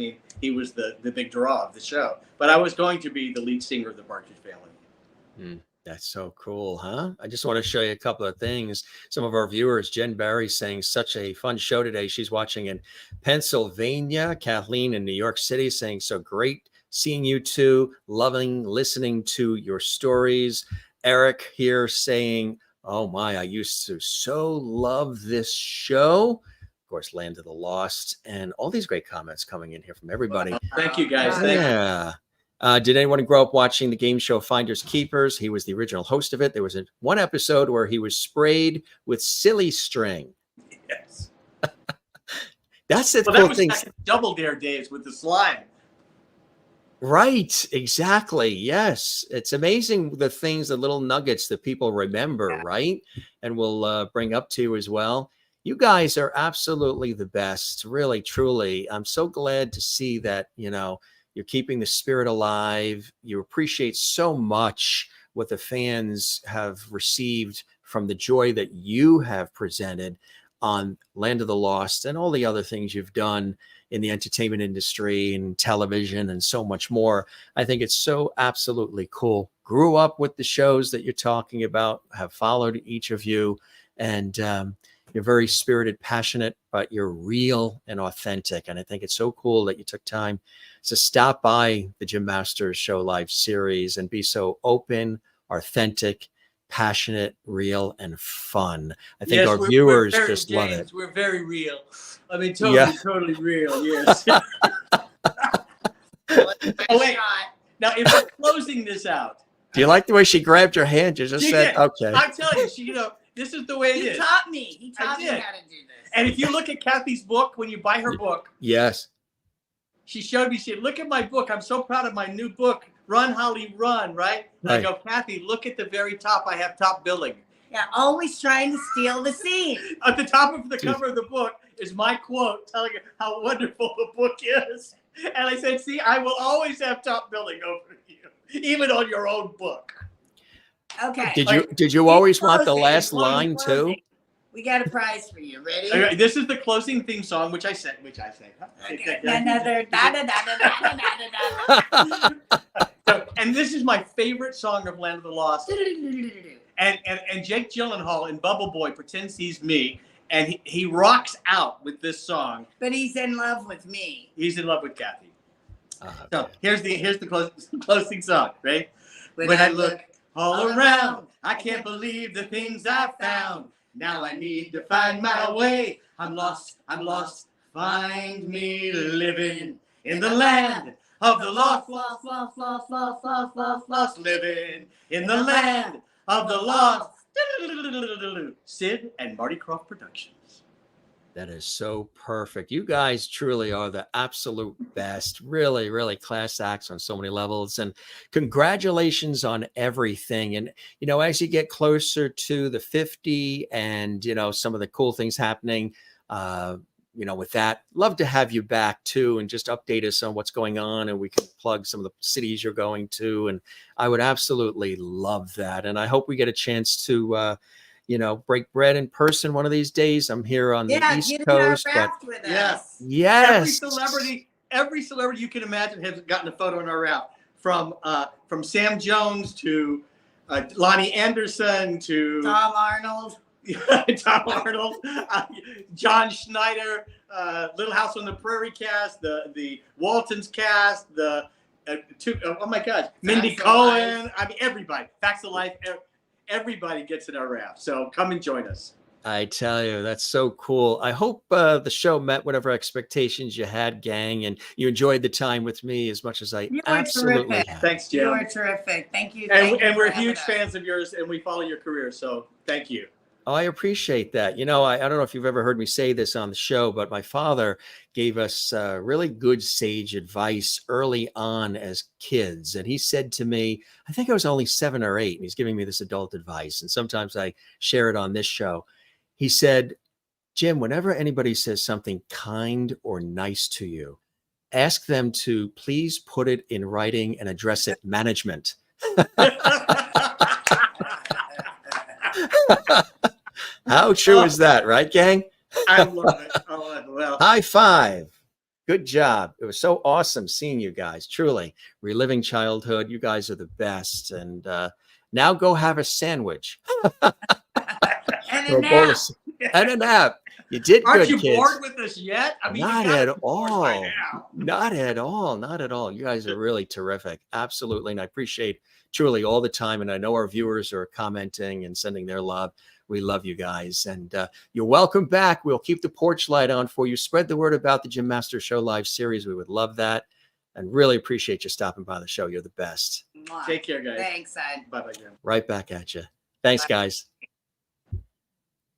he was the big draw of the show. But I was going to be the lead singer of the Partridge Family. That's so cool, huh? I just want to show you a couple of things. Some of our viewers, Jen Barry saying such a fun show today. She's watching in Pennsylvania. Kathleen in New York City saying so great seeing you two, loving listening to your stories. Eric here saying, "Oh my, I used to so love this show." Of course, Land of the Lost, and all these great comments coming in here from everybody. Thank you, guys. Thank you. Yeah. Did anyone grow up watching the game show Finders Keepers? He was the original host of it. There was one episode where he was sprayed with silly string. Yes. That's the Well, cool that was thing. back in Double Dare days with the slime. Right, exactly. Yes. It's amazing the things, the little nuggets that people remember, right? And will bring up to you as well. You guys are absolutely the best, really, truly. I'm so glad to see that, you're keeping the spirit alive. You appreciate so much what the fans have received from the joy that you have presented on Land of the Lost and all the other things you've done in the entertainment industry and television and so much more. I think it's so absolutely cool. Grew up with the shows that you're talking about, have followed each of you, and you're very spirited, passionate, but you're real and authentic. And I think it's so cool that you took time to stop by the Jim Masters Show Live series and be so open, authentic, passionate, real, and fun. I think our viewers just love it. We're very real. Totally real. Yes. Oh, wait. Now, if we're closing this out. Do you like the way she grabbed your hand? You just said, did. okay. I'm telling you, this is the way it is. He taught me how to do this. And if you look at Kathy's book, when you buy her book, yes, she showed me, she said, "Look at my book. I'm so proud of my new book, Run, Holly, Run," right? And I go, "Kathy, look at the very top. I have top billing." Yeah, always trying to steal the scene. At the top of the cover of the book is my quote telling you how wonderful the book is. And I said, "See, I will always have top billing over you, even on your own book." Okay. Did you always want the last line too? We got a prize for you. Ready? Okay, this is the closing theme song, which I sang. Okay. And this is my favorite song of Land of the Lost. And Jake Gyllenhaal in Bubble Boy pretends he's me, and he rocks out with this song. But he's in love with me. He's in love with Kathy. So here's the closing song, right? When I look all around, I can't believe the things I found. Now I need to find my way. I'm lost, find me living in the land of the lost, living in the land of the lost. Sid and Marty Krofft Productions. That is so perfect. You guys truly are the absolute best. Really, really class acts on so many levels. And congratulations on everything. And, as you get closer to the 50 and, some of the cool things happening, with that, love to have you back too, and just update us on what's going on, and we can plug some of the cities you're going to. And I would absolutely love that. And I hope we get a chance to, break bread in person one of these days. I'm here on the East get in Coast, our but raft with us. Yes. yes, Every celebrity you can imagine has gotten a photo in our route, from Sam Jones to Lonnie Anderson to Tom Arnold. Tom Arnold, John Schneider, Little House on the Prairie cast, the Waltons cast, oh my gosh, Mindy Facts of Cohen. Life. I mean, everybody. Facts of Life. Everybody gets in our raft. So come and join us. I tell you, that's so cool. I hope the show met whatever expectations you had, gang, and you enjoyed the time with me as much as I You were absolutely terrific. have. Thanks, You Jim. are terrific. Thank you. And, Thank you we're for having huge us. fans of yours, and we follow your career. So thank you. Oh, I appreciate that. I don't know if you've ever heard me say this on the show, but my father gave us really good sage advice early on as kids. And he said to me, I think I was only 7 or 8, and he's giving me this adult advice. And sometimes I share it on this show. He said, Jim, whenever anybody says something kind or nice to you, ask them to please put it in writing and address it management. How true is that, right, gang? I love it. I love it. Well, High five. Good job. It was so awesome seeing you guys. Truly, reliving childhood. You guys are the best. And now go have a sandwich. And Or a a bowl of- nap. and a nap. You did aren't good, you kids. bored with us yet? I mean, you Not gotta at be bored all. by now. Not at all. Not at all. You guys are really terrific. Absolutely. And I appreciate truly all the time. And I know our viewers are commenting and sending their love. We love you guys. And you're welcome back. We'll keep the porch light on for you. Spread the word about the Jim Master Show live series. We would love that. And really appreciate you stopping by the show. You're the best. Mwah. Take care, guys. Thanks, Ed. Bye-bye, Jim. Right back at you. Thanks, Bye. guys.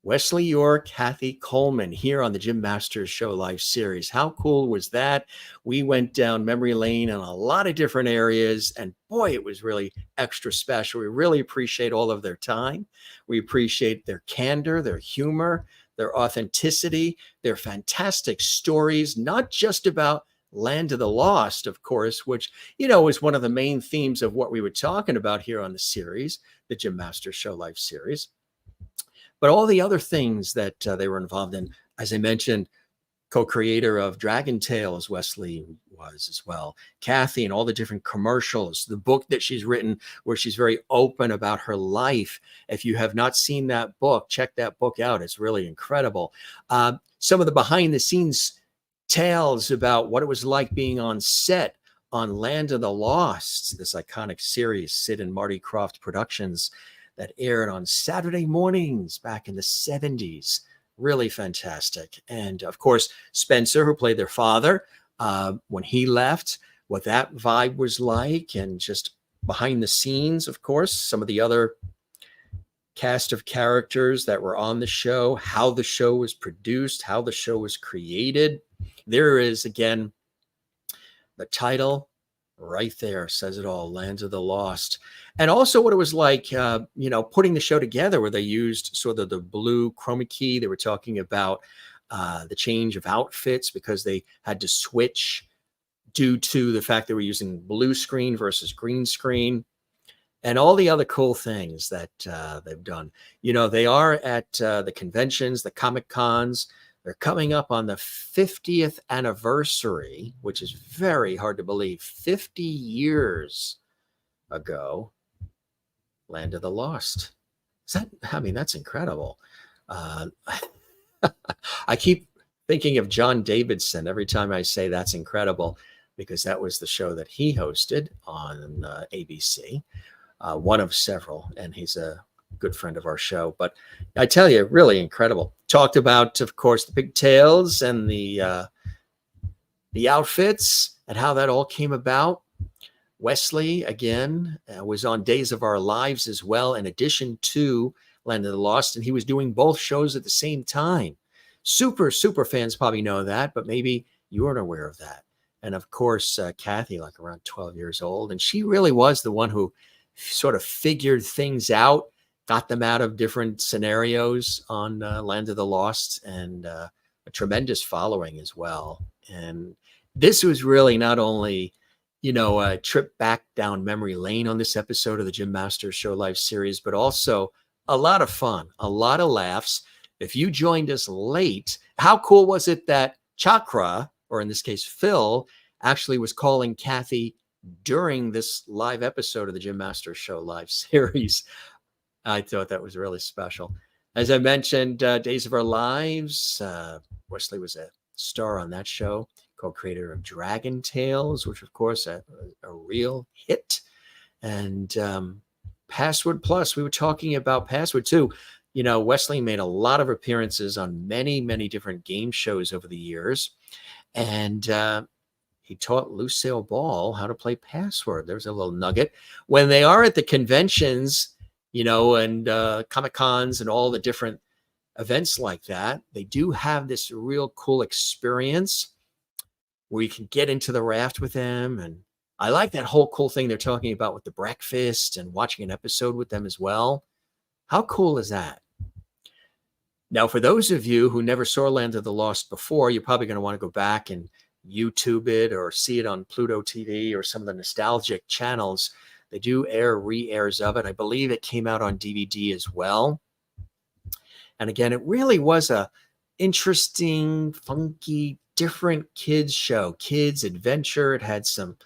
Wesley Eure, Kathy Coleman here on the Jim Masters Show live series. How cool was that? We went down memory lane in a lot of different areas, and boy, it was really extra special. We really appreciate all of their time. We appreciate their candor, their humor, their authenticity, their fantastic stories, not just about Land of the Lost, of course, which, is one of the main themes of what we were talking about here on the series, the Jim Masters Show live series. But all the other things that they were involved in, as I mentioned, co-creator of Dragon Tales, Wesley was as well. Kathy and all the different commercials, the book that she's written where she's very open about her life. If you have not seen that book, check that book out. It's really incredible. Some of the behind the scenes tales about what it was like being on set on Land of the Lost, this iconic series, Sid and Marty Krofft Productions, that aired on Saturday mornings back in the 70s. Really fantastic. And of course, Spencer, who played their father, when he left, what that vibe was like, and just behind the scenes, of course, some of the other cast of characters that were on the show, how the show was produced, how the show was created. There is, again, the title right there says it all, Lands of the Lost. And also what it was like, putting the show together, where they used sort of the blue chroma key. They were talking about the change of outfits because they had to switch due to the fact they were using blue screen versus green screen, and all the other cool things that they've done. They are at the conventions, the Comic Cons. They're coming up on the 50th anniversary, which is very hard to believe. 50 years ago, Land of the Lost. That's incredible. I keep thinking of John Davidson every time I say that's incredible, because that was the show that he hosted on ABC, one of several, and he's a good friend of our show. But I tell you, really incredible. Talked about, of course, the pigtails and the outfits and how that all came about. Wesley, again, was on Days of Our Lives as well, in addition to Land of the Lost, and he was doing both shows at the same time. Super fans probably know that, but maybe you weren't aware of that. And of course, Kathy, like around 12 years old, and she really was the one who sort of figured things out, got them out of different scenarios on Land of the Lost, and a tremendous following as well. And this was really not only, a trip back down memory lane on this episode of the Jim Masters Show Live series, but also a lot of fun, a lot of laughs. If you joined us late, how cool was it that Chakra, or in this case, Phil, actually was calling Kathy during this live episode of the Jim Masters Show Live series? I thought that was really special. As I mentioned, Days of Our Lives, Wesley was a star on that show, co-creator of Dragon Tales, which of course a real hit. And Password Plus, we were talking about Password too. Wesley made a lot of appearances on many, many different game shows over the years. And he taught Lucille Ball how to play Password. There's a little nugget. When they are at the conventions, and Comic-Cons and all the different events like that, they do have this real cool experience where you can get into the raft with them. And I like that whole cool thing they're talking about with the breakfast and watching an episode with them as well. How cool is that? Now, for those of you who never saw Land of the Lost before, you're probably going to want to go back and YouTube it or see it on Pluto TV or some of the nostalgic channels. They do air re-airs of it. I believe it came out on DVD as well. And again, it really was a interesting, funky, different kids show, kids adventure. It had some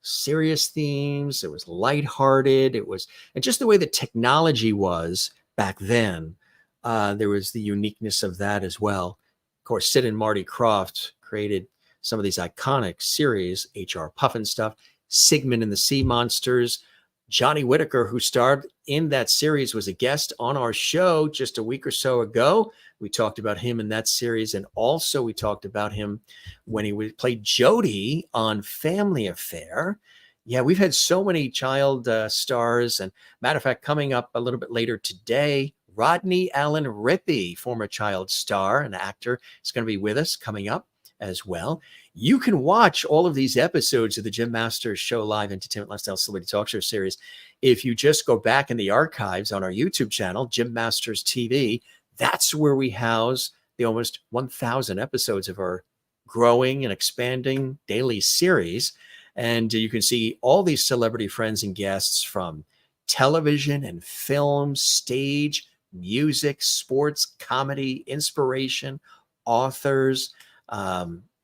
serious themes. It was lighthearted. And just the way the technology was back then, there was the uniqueness of that as well. Of course, Sid and Marty Krofft created some of these iconic series, H.R. Puffin stuff, Sigmund and the Sea Monsters. Johnny Whitaker, who starred in that series, was a guest on our show just a week or so ago. We talked about him in that series. And also we talked about him when he played Jody on Family Affair. Yeah, we've had so many child stars. And matter of fact, coming up a little bit later today, Rodney Allen Rippey, former child star and actor, is going to be with us coming up as well. You can watch all of these episodes of the Jim Masters Show Live Entertainment Lifestyle Celebrity Talk Show series if you just go back in the archives on our YouTube channel, Jim Masters TV. That's where we house the almost 1,000 episodes of our growing and expanding daily series. And you can see all these celebrity friends and guests from television and film, stage, music, sports, comedy, inspiration, authors,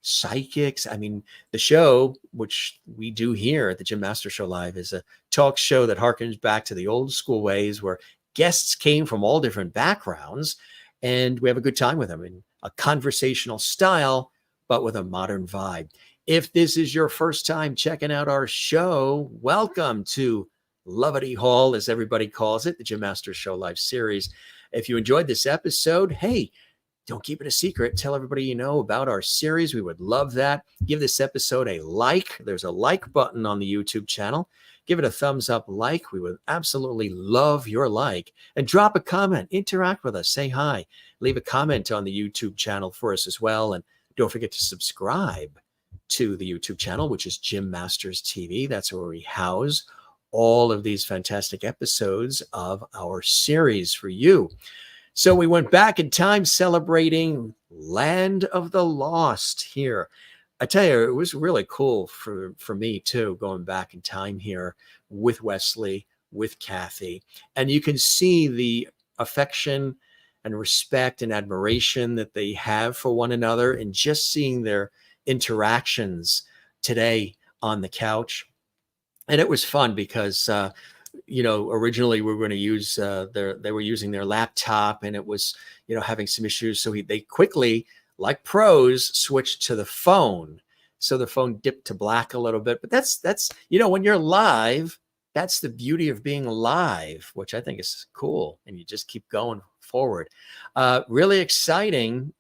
psychics. I mean, the show, which we do here at the Jim Masters Show Live, is a talk show that harkens back to the old school ways where guests came from all different backgrounds and we have a good time with them in a conversational style, but with a modern vibe. If this is your first time checking out our show, welcome to Lovity Hall, as everybody calls it, the Jim Masters Show Live series. If you enjoyed this episode, hey, don't keep it a secret. Tell everybody you know about our series. We would love that. Give this episode a like. There's a like button on the YouTube channel. Give it a thumbs up like. We would absolutely love your like. And drop a comment. Interact with us. Say hi. Leave a comment on the YouTube channel for us as well. And don't forget to subscribe to the YouTube channel, which is Jim Masters TV. That's where we house all of these fantastic episodes of our series for you. So we went back in time celebrating Land of the Lost here. I tell you, it was really cool for me too, going back in time here with Wesley, with Kathy. And you can see the affection and respect and admiration that they have for one another, and just seeing their interactions today on the couch. And it was fun because originally we were going to use they were using their laptop, and it was, having some issues. So they quickly, like pros, switched to the phone. So the phone dipped to black a little bit. But that's when you're live, that's the beauty of being live, which I think is cool. And you just keep going forward. Really exciting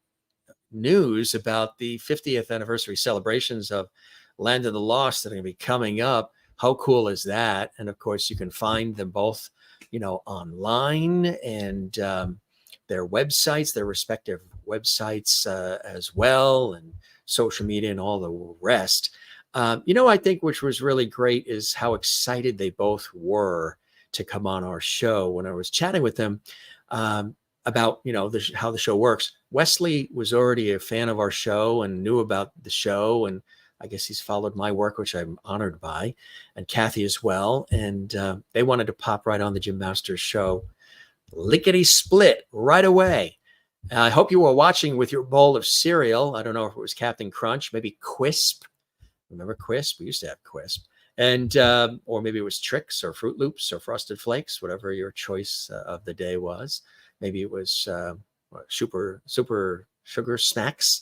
news about the 50th anniversary celebrations of Land of the Lost that are going to be coming up. How cool is that? And of course, you can find them both, online, and their websites, their respective websites as well, and social media and all the rest. I think which was really great is how excited they both were to come on our show. When I was chatting with them, about, how the show works. Wesley was already a fan of our show and knew about the show, and I guess he's followed my work, which I'm honored by, and Kathy as well. And they wanted to pop right on the Jim Masters show, lickety split right away. I hope you were watching with your bowl of cereal. I don't know if it was Captain Crunch, maybe Quisp. Remember Quisp? We used to have Quisp. And or maybe it was Trix or Fruit Loops or Frosted Flakes, whatever your choice of the day was. Maybe it was super sugar snacks.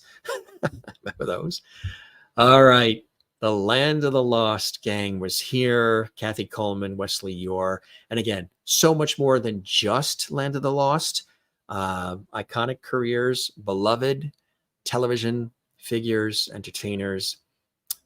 Remember those? All right. The Land of the Lost gang was here. Kathy Coleman, Wesley Eure. And again, so much more than just Land of the Lost. Iconic careers, beloved television figures, entertainers.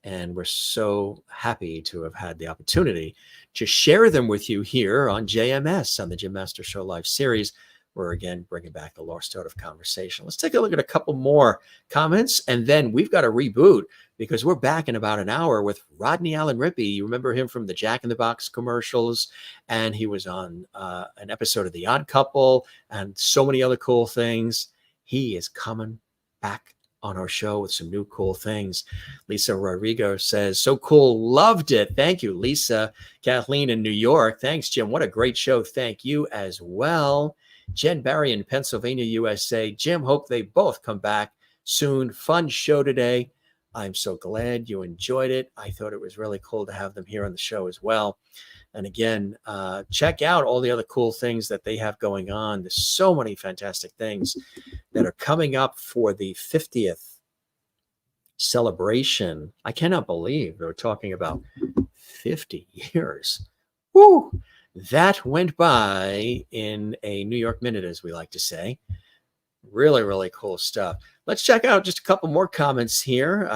And we're so happy to have had the opportunity to share them with you here on JMS, on the Jim Masters Show Live series. We're again bringing back the Lost Art of Conversation. Let's take a look at a couple more comments, and then we've got to reboot because we're back in about an hour with Rodney Allen Rippey. You remember him from the Jack in the Box commercials, and he was on an episode of The Odd Couple and so many other cool things. He is coming back on our show with some new cool things. Lisa Rodrigo says, so cool. Loved it. Thank you, Lisa. Kathleen in New York. Thanks, Jim. What a great show. Thank you as well. Jen Barry in Pennsylvania, USA. Jim, hope they both come back soon. Fun show today. I'm so glad you enjoyed it. I thought it was really cool to have them here on the show as well. And again, check out all the other cool things that they have going on. There's so many fantastic things that are coming up for the 50th celebration. I cannot believe they're talking about 50 years. Woo! That went by in a New York minute, as we like to say. Really, really cool stuff. Let's check out just a couple more comments here.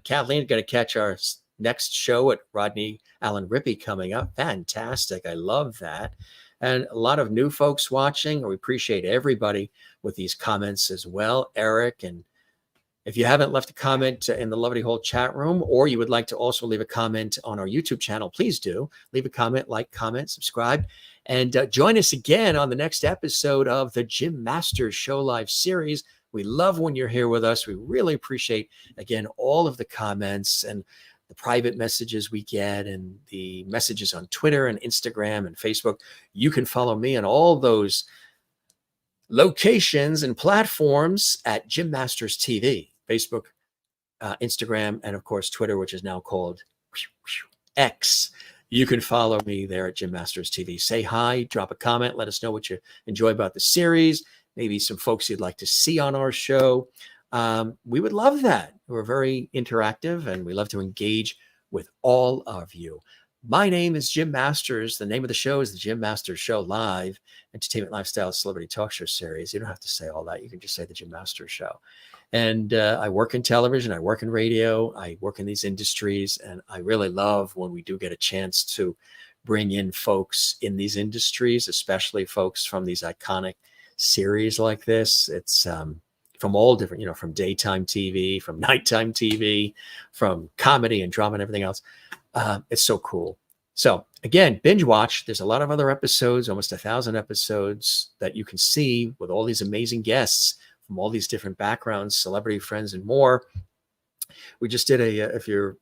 Kathleen's going to catch our next show at Rodney Allen Rippey coming up. Fantastic. I love that. And a lot of new folks watching. We appreciate everybody with these comments as well. Eric, and if you haven't left a comment in the Lovely Hole chat room, or you would like to also leave a comment on our YouTube channel, please do. Leave a comment, like, comment, subscribe, and join us again on the next episode of the Jim Masters Show Live series. We love when you're here with us. We really appreciate, again, all of the comments and the private messages we get and the messages on Twitter and Instagram and Facebook. You can follow me on all those locations and platforms at Jim Masters TV, Facebook, Instagram, and of course, Twitter, which is now called X. You can follow me there at Jim Masters TV. Say hi, drop a comment, let us know what you enjoy about the series, maybe some folks you'd like to see on our show. We would love that. We're very interactive and we love to engage with all of you. My name is Jim Masters. The name of the show is the Jim Masters Show Live, Entertainment, Lifestyle, Celebrity Talk Show series. You don't have to say all that. You can just say the Jim Masters Show. And I work in television. I work in radio. I work in these industries. And I really love when we do get a chance to bring in folks in these industries, especially folks from these iconic series like this. It's from all different, from daytime TV, from nighttime TV, from comedy and drama and everything else. It's so cool. So again, binge watch. There's a lot of other episodes, almost 1,000 episodes that you can see with all these amazing guests from all these different backgrounds, celebrity friends, and more. We just did if you're,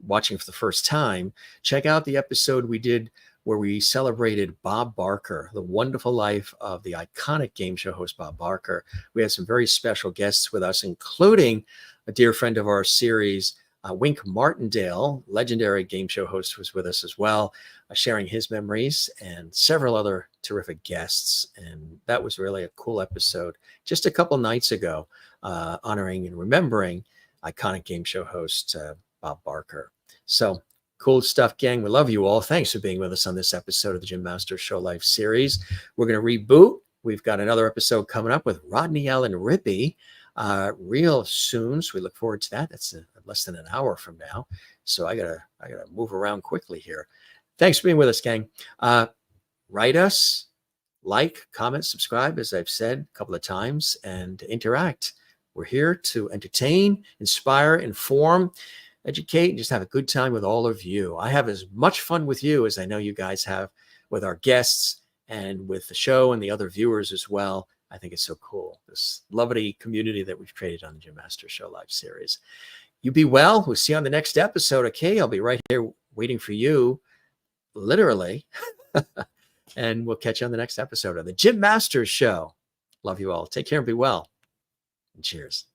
watching for the first time, check out the episode we did where we celebrated Bob Barker, the wonderful life of the iconic game show host, Bob Barker. We had some very special guests with us, including a dear friend of our series, Wink Martindale, legendary game show host, was with us as well, sharing his memories, and several other terrific guests. And that was really a cool episode just a couple nights ago, honoring and remembering iconic game show host Bob Barker. So cool stuff, gang. We love you all. Thanks for being with us on this episode of the Jim Masters Show Live series. We're going to reboot. We've got another episode coming up with Rodney Allen Rippey real soon. So we look forward to that. That's less than an hour from now. So I gotta move around quickly here. Thanks for being with us, gang. Write us, like, comment, subscribe, as I've said a couple of times, and interact. We're here to entertain, inspire, inform, educate, and just have a good time with all of you. I have as much fun with you as I know you guys have with our guests and with the show and the other viewers as well. I think it's so cool, this lovely community that we've created on the Jim Master Show Live series. You be well. We'll see you on the next episode. Okay, I'll be right here waiting for you, literally. And we'll catch you on the next episode of the Jim Masters Show. Love you all. Take care and be well. And cheers.